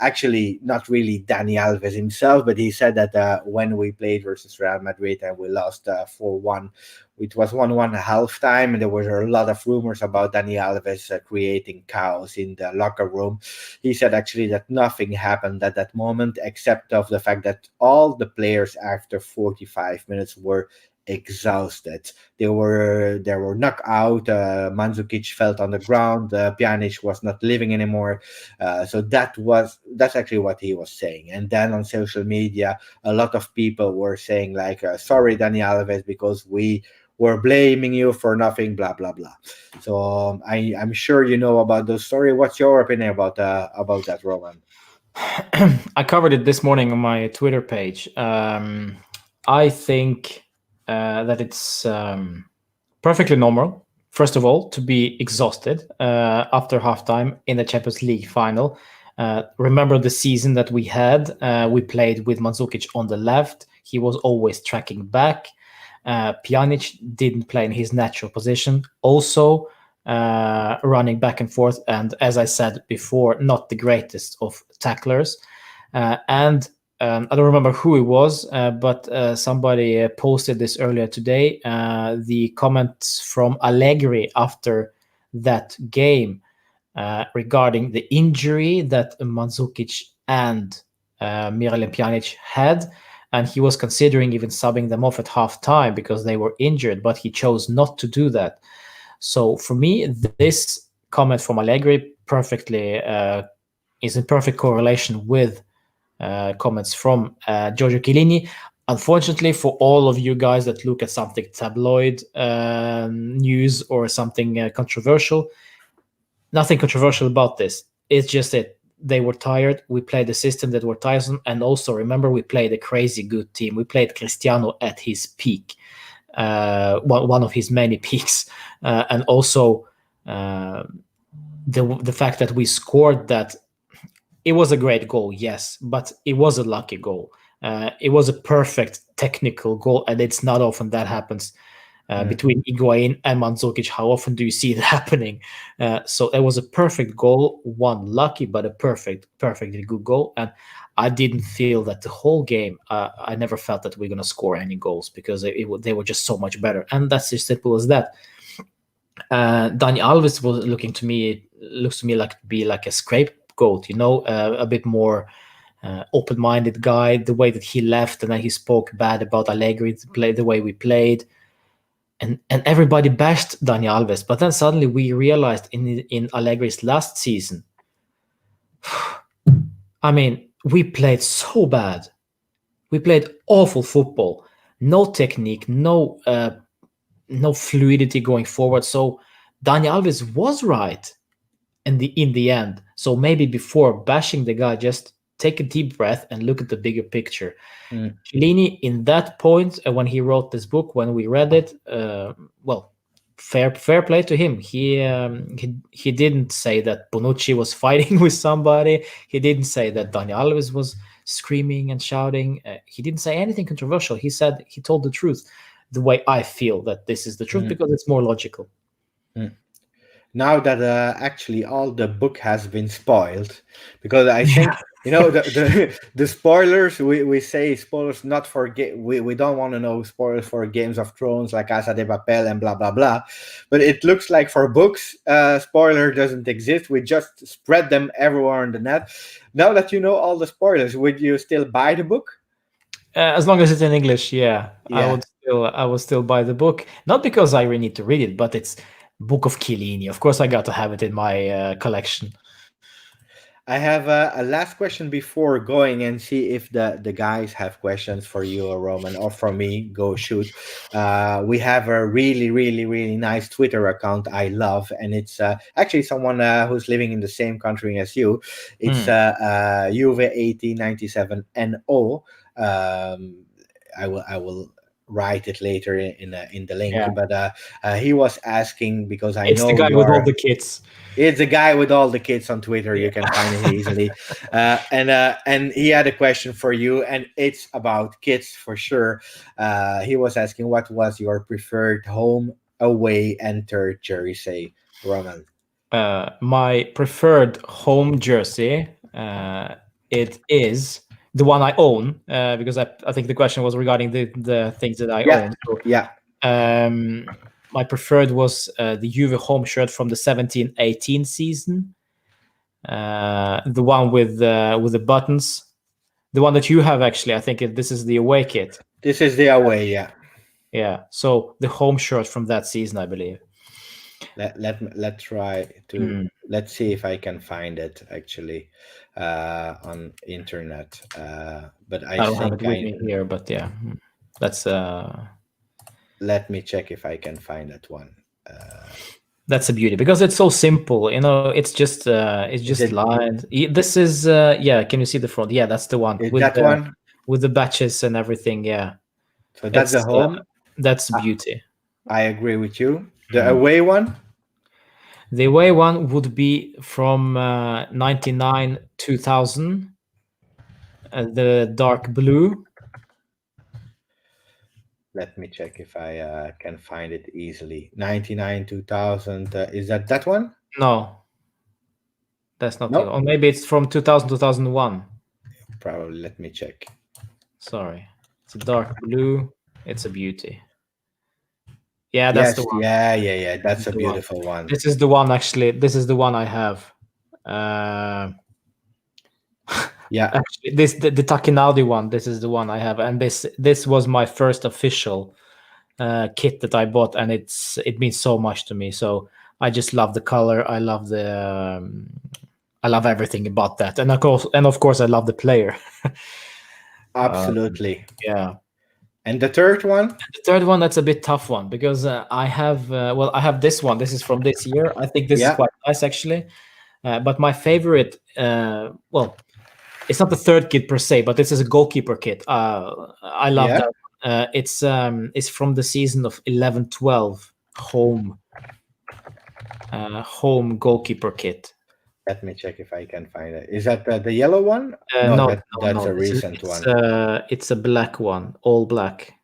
Actually, not really Dani Alves himself, but he said that when we played versus Real Madrid and we lost 4-1, it was 1-1 halftime, and there was a lot of rumors about Dani Alves creating chaos in the locker room. He said actually that nothing happened at that moment, except of the fact that all the players after 45 minutes were exhausted. They were knocked out. Mandzukic fell on the ground. Pjanic was not living anymore. So that's actually what he was saying. And then on social media, a lot of people were saying like, "Sorry, Dani Alves, because we were blaming you for nothing." Blah blah blah. So I'm sure you know about those stories. What's your opinion about that, Roman? I covered it this morning on my Twitter page. I think that it's perfectly normal, first of all, to be exhausted after halftime in the Champions League final. Remember the season that we had? We played with Mandzukic on the left. He was always tracking back. Pjanic didn't play in his natural position. Also, running back and forth. And as I said before, not the greatest of tacklers. And I don't remember who it was, but somebody posted this earlier today. The comments from Allegri after that game regarding the injury that Mandzukic and Miralem Pjanic had. And he was considering even subbing them off at halftime because they were injured, but he chose not to do that. So for me, this comment from Allegri perfectly is in perfect correlation with comments from Giorgio Chiellini. Unfortunately, for all of you guys that look at something tabloid news or something controversial, nothing controversial about this. It's just that they were tired. We played a system that were tiresome. And also, remember, we played a crazy good team. We played Cristiano at his peak, one of his many peaks. And also, the fact that we scored that, it was a great goal, yes, but it was a lucky goal. It was a perfect technical goal, and it's not often that happens between Higuain and Mandzukic. How often do you see it happening? So it was a perfect goal, one lucky, but a perfectly good goal. And I didn't feel that the whole game, I never felt that we're going to score any goals because they were just so much better. And that's as simple as that. Dani Alves looks to me like to be like a scapegoat, a bit more open-minded guy. The way that he left and then he spoke bad about Allegri to play the way we played, and everybody bashed Dani Alves. But then suddenly we realized in Allegri's last season, I mean, we played so bad. We played awful football. No technique, no fluidity going forward. So Dani Alves was right in the end. So maybe before bashing the guy, just take a deep breath and look at the bigger picture. Chiellini, in that point, when he wrote this book, when we read it, fair play to him. He didn't say that Bonucci was fighting with somebody. He didn't say that Dani Alves was screaming and shouting. He didn't say anything controversial. He told the truth, the way I feel that this is the truth, because it's more logical. Now that actually all the book has been spoiled, because I think the spoilers, we say spoilers not for we don't want to know spoilers for Games of Thrones like Casa de Papel and blah blah blah, but it looks like for books spoiler doesn't exist. We just spread them everywhere on the net. Now that you know all the spoilers, would you still buy the book? As long as it's in English, yeah. I would still buy the book, not because I really need to read it, but it's Book of Chiellini. Of course, I got to have it in my collection. I have a last question before going and see if the guys have questions for you, Roman, or for me. Go shoot. We have a really, really, really nice Twitter account I love, and it's actually someone who's living in the same country as you. It's Juve1897NO. I will write it later in the link. Yeah. But he was asking, because I It's know the guy with all the kids. It's a guy with all the kids on Twitter. You can find it easily. And he had a question for you, and it's about kids for sure. He was asking, what was your preferred home, away, and third jersey, Roman? My preferred home jersey, it is the one I own, because I think the question was regarding the things that I own. So, my preferred was the Juve home shirt from the 17-18 season, the one with the buttons, the one that you have actually. I think this is the away kit. This is the away, yeah. So the home shirt from that season, I believe. Let's try to let's see if I can find it actually on internet. But I don't think have it with me here, but yeah, that's. Let me check if I can find that one. That's a beauty, because it's so simple. It's just lines. This is yeah. Can you see the front? Yeah, that's the one. With that one with the batches and everything. Yeah. So that's the home. That's beauty. I agree with you. The away one. The away one would be from 99-2000. The dark blue. Let me check if I can find it easily. 99-2000. Is that one? No. That's not it. Or maybe it's from 2000-2001. Probably. Let me check. Sorry. It's a dark blue. It's a beauty. Yeah, that's the one. Yeah. That's a beautiful one. This is the one, actually. This is the one I have. Yeah. Actually, the Takinaldi one. This is the one I have, and this was my first official kit that I bought, and it means so much to me. So I just love the color. I love I love everything about that, and of course, I love the player. Absolutely. Yeah. And the third one? The third one, that's a bit tough one, because I have I have this one. This is from this year. I think this is quite nice, actually. But my favorite, it's not the third kit per se, but this is a goalkeeper kit. I love that. It's from the season of 11-12 home goalkeeper kit. Let me check if I can find it. Is that the yellow one? No, that's a recent one. It's a black one, all black.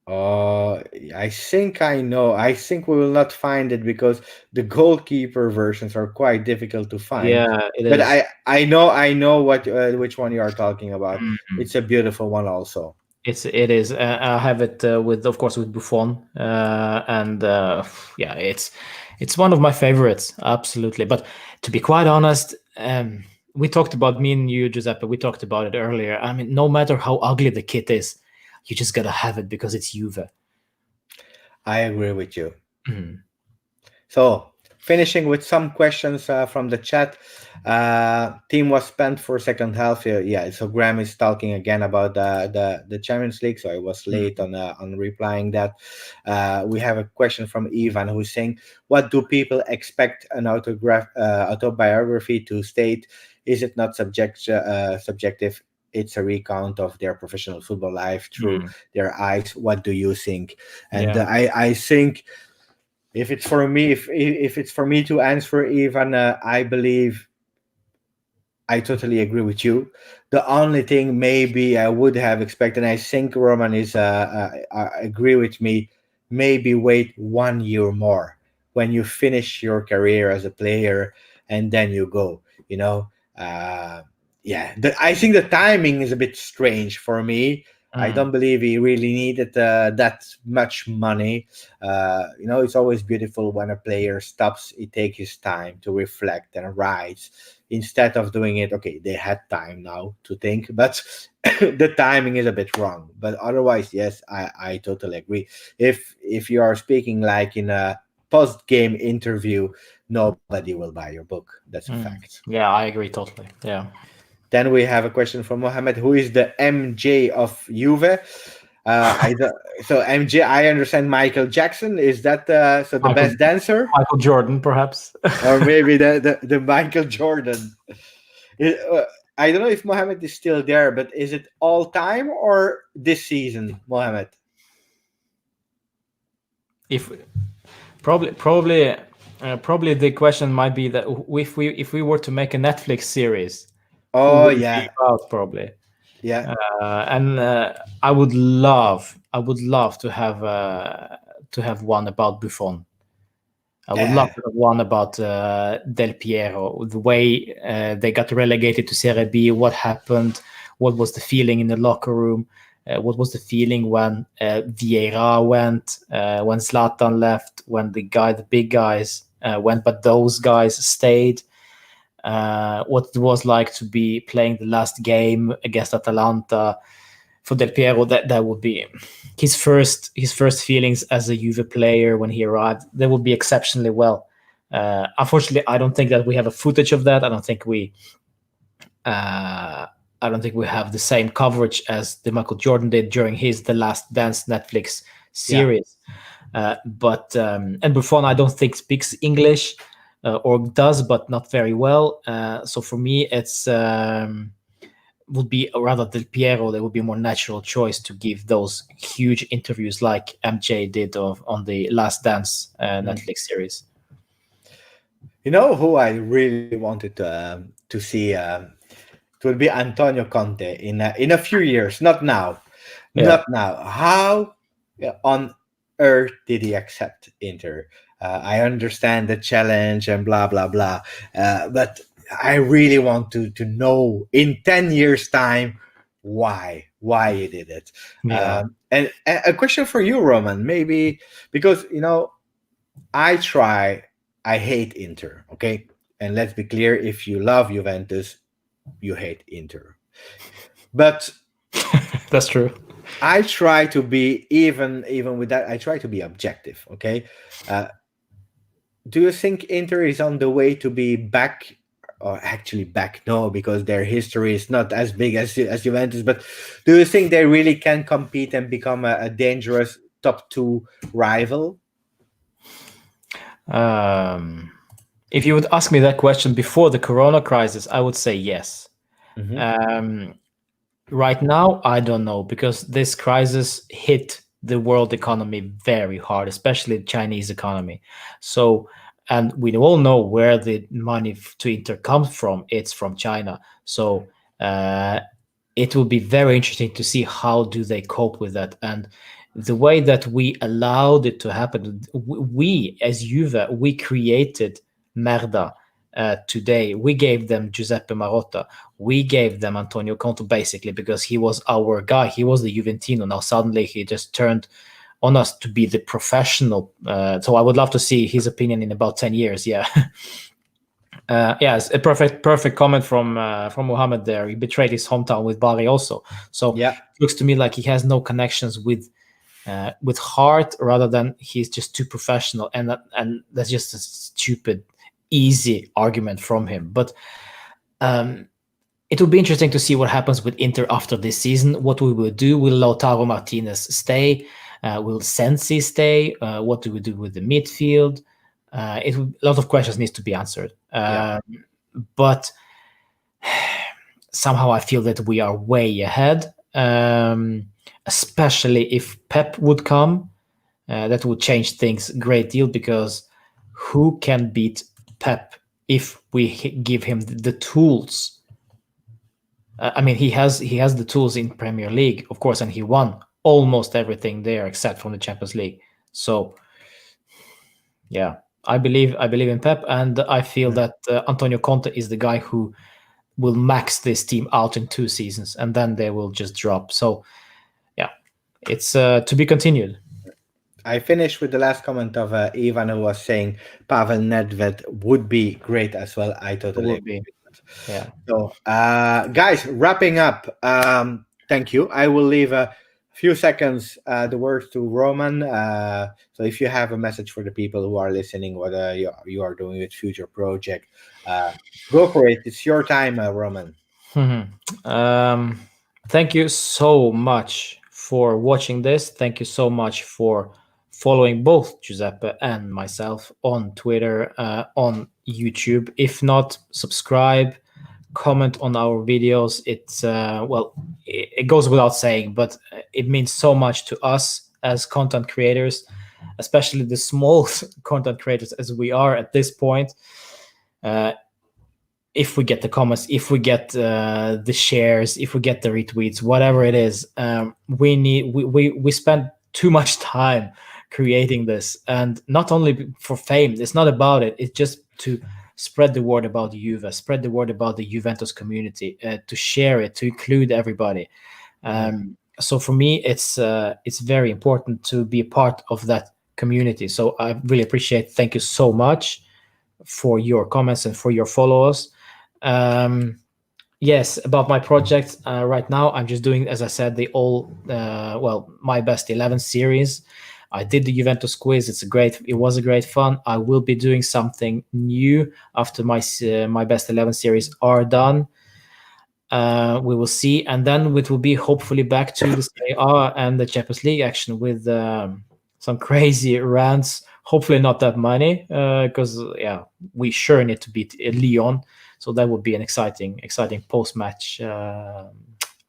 I think I know. I think we will not find it, because the goalkeeper versions are quite difficult to find. Yeah, it is. But I know which one you are talking about. It's a beautiful one also. It is. I have it with Buffon, and yeah, it's one of my favorites, absolutely. But to be quite honest, we talked about, me and you, Giuseppe. We talked about it earlier. I mean, no matter how ugly the kit is, you just gotta have it because it's Juve. I agree with you. So, finishing with some questions from the chat. Team was spent for second half. Yeah, so Graham is talking again about the Champions League, so I was late on replying that. We have a question from Ivan, who's saying, what do people expect an autobiography to state? Is it not subjective? It's a recount of their professional football life through their eyes. What do you think? And I think If it's for me, if it's for me to answer, Ivan, I believe I totally agree with you. The only thing maybe I would have expected, and I think Roman is agree with me, maybe wait 1 year more when you finish your career as a player, and then you go. You know, uh, yeah. I think the timing is a bit strange for me. I don't believe he really needed that much money. It's always beautiful when a player stops. He takes his time to reflect and write instead of doing it. Okay, they had time now to think, but the timing is a bit wrong. But otherwise, yes, I totally agree. If you are speaking like in a post game interview, nobody will buy your book. That's a fact. Yeah, I agree totally. Yeah. Then we have a question from Mohammed, who is the MJ of Juve. I don't, so MJ, I understand Michael Jackson. Is that so the Michael, best dancer, Michael Jordan, perhaps. or maybe the Michael Jordan? It- uh, I don't know if Mohammed is still there, but is it all time or this season, Mohammed? If probably the question might be that if we were to make a Netflix series, who Oh would it be yeah, about? Probably. yeah, And I would love to have one about Buffon. I would love yeah, to have one about Del Piero, the way they got relegated to Serie B, what happened, what was the feeling in the locker room, what was the feeling when Vieira went, when Zlatan left, when the big guys went, but those guys stayed. What it was like to be playing the last game against Atalanta for Del Piero. That would be his first feelings as a Juve player when he arrived. That would be exceptionally well. Unfortunately, I don't think that we have a footage of that. I don't think we have the same coverage as the Michael Jordan did during his The Last Dance Netflix yeah. series. And Buffon, I don't think speaks English or does, but not very well. So for me, it's would be rather Del Piero. There would be a more natural choice to give those huge interviews like MJ did on the Last Dance Netflix series. You know who I really wanted to see? It will be Antonio Conte in a few years. Not now, Yeah. not now. How on earth did he accept Inter? I understand the challenge and blah blah blah, but I really want to know in 10 years' time why he did it. Yeah. And a question for you, Roman, maybe because I try. I hate Inter. Okay, and let's be clear: if you love Juventus, you hate Inter. But That's true. I try to be even with that. I try to be objective. Okay, uh, do you think Inter is on the way to be back, or actually back? No, because their history is not as big as Juventus. But do you think they really can compete and become a dangerous top two rival? If you would ask me that question before the Corona crisis, I would say yes. Hmm. Right now, I don't know, because this crisis hit the world economy very hard, especially the Chinese economy. So, and we all know where the money to Inter comes from. It's from China. So, it will be very interesting to see how do they cope with that. And the way that we allowed it to happen, we as Juve, we created Merda. Today, we gave them Giuseppe Marotta, we gave them Antonio Conte basically because he was our guy. He was the Juventino. Now suddenly he just turned on us to be the professional. So I would love to see his opinion in about 10 years. Yeah. Yes, a perfect comment from Mohammed there. He betrayed his hometown with Bari also. So Yeah. it looks to me like he has no connections with heart, rather than he's just too professional, and that's just a stupid, easy argument from him. But it will be interesting to see what happens with Inter after this season. What we will do? Will Lautaro Martinez stay? Will Sensi stay? What do we do with the midfield? A lot of questions needs to be answered. Yeah. But somehow I feel that we are way ahead, especially if Pep would come. that would change things a great deal, because who can beat Pep if we give him the tools? I mean, he has the tools in Premier League, of course, and he won almost everything there except from the Champions League. So, yeah, I believe in Pep, and I feel that Antonio Conte is the guy who will max this team out in 2 seasons, and then they will just drop. So, yeah, it's to be continued. I finished with the last comment of Ivan, who was saying Pavel Nedved would be great as well. I totally Will agree be, with that. yeah. So, guys, wrapping up. Thank you. I will leave a few seconds the words to Roman. So, if you have a message for the people who are listening, what you are doing with future project, go for it. It's your time, Roman. Thank you so much for watching this. Thank you so much for following both Giuseppe and myself on Twitter, on YouTube. If not, subscribe, comment on our videos. It's well, it goes without saying, but it means so much to us as content creators, especially the small content creators as we are at this point. If we get the comments, if we get the shares, if we get the retweets, whatever it is, we spend too much time creating this, and not only for fame. It's not about it. It's just to spread the word about Juve, spread the word about the Juventus community, to share it, to include everybody. So for me, it's very important to be a part of that community. So I really appreciate. Thank you so much for your comments and for your followers. Yes, about my project right now, I'm just doing, as I said, the my best 11 series. I did the Juventus quiz. It was a great fun. I will be doing something new after my best 11 series are done. We will see, and then it will be hopefully back to the Serie A and the Champions League action with some crazy rants. Hopefully not that many, because we sure need to beat Lyon. So that would be an exciting post-match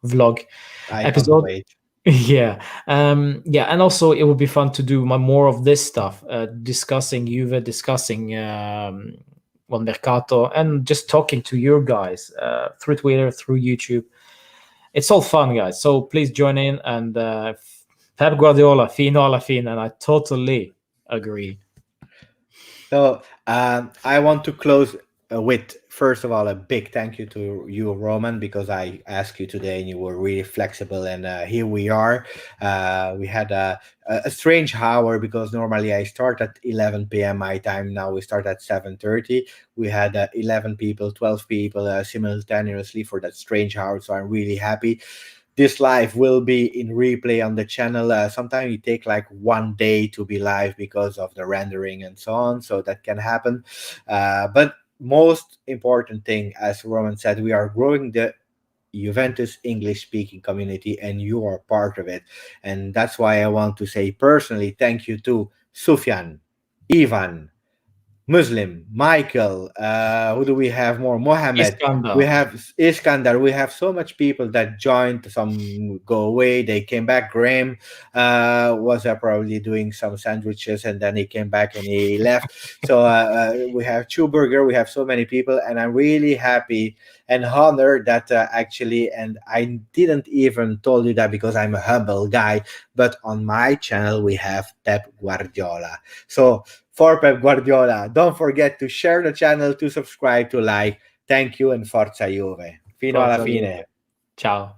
vlog I episode. can't wait. Yeah, and also it would be fun to do more of this stuff, discussing Juve, discussing Mercato, and just talking to your guys through Twitter, through YouTube. It's all fun, guys. So please join in, and Pep Guardiola, fino alla fine, and I totally agree. So I want to close with, first of all, a big thank you to you, Roman, because I asked you today and you were really flexible. And here we are. We had a strange hour, because normally I start at 11 p.m. my time. Now we start at 7:30. We had 11 people, 12 people simultaneously for that strange hour. So I'm really happy. This live will be in replay on the channel. Sometimes it take like 1 day to be live because of the rendering and so on. So that can happen. But most important thing, as Roman said, we are growing the Juventus English speaking community, and you are part of it. And that's why I want to say personally thank you to Sufyan, Ivan, Muslim, Michael, who do we have more? Mohammed. Iskandar. We have Iskandar. We have so much people that joined. Some go away, they came back. Graham was probably doing some sandwiches, and then he came back and he left. So we have Chuburger. We have so many people, and I'm really happy and honored that actually, and I didn't even told you that because I'm a humble guy, but on my channel we have Pep Guardiola. So for Pep Guardiola, don't forget to share the channel, to subscribe, to like. Thank you, and Forza Juve. Fino alla fine. Ciao.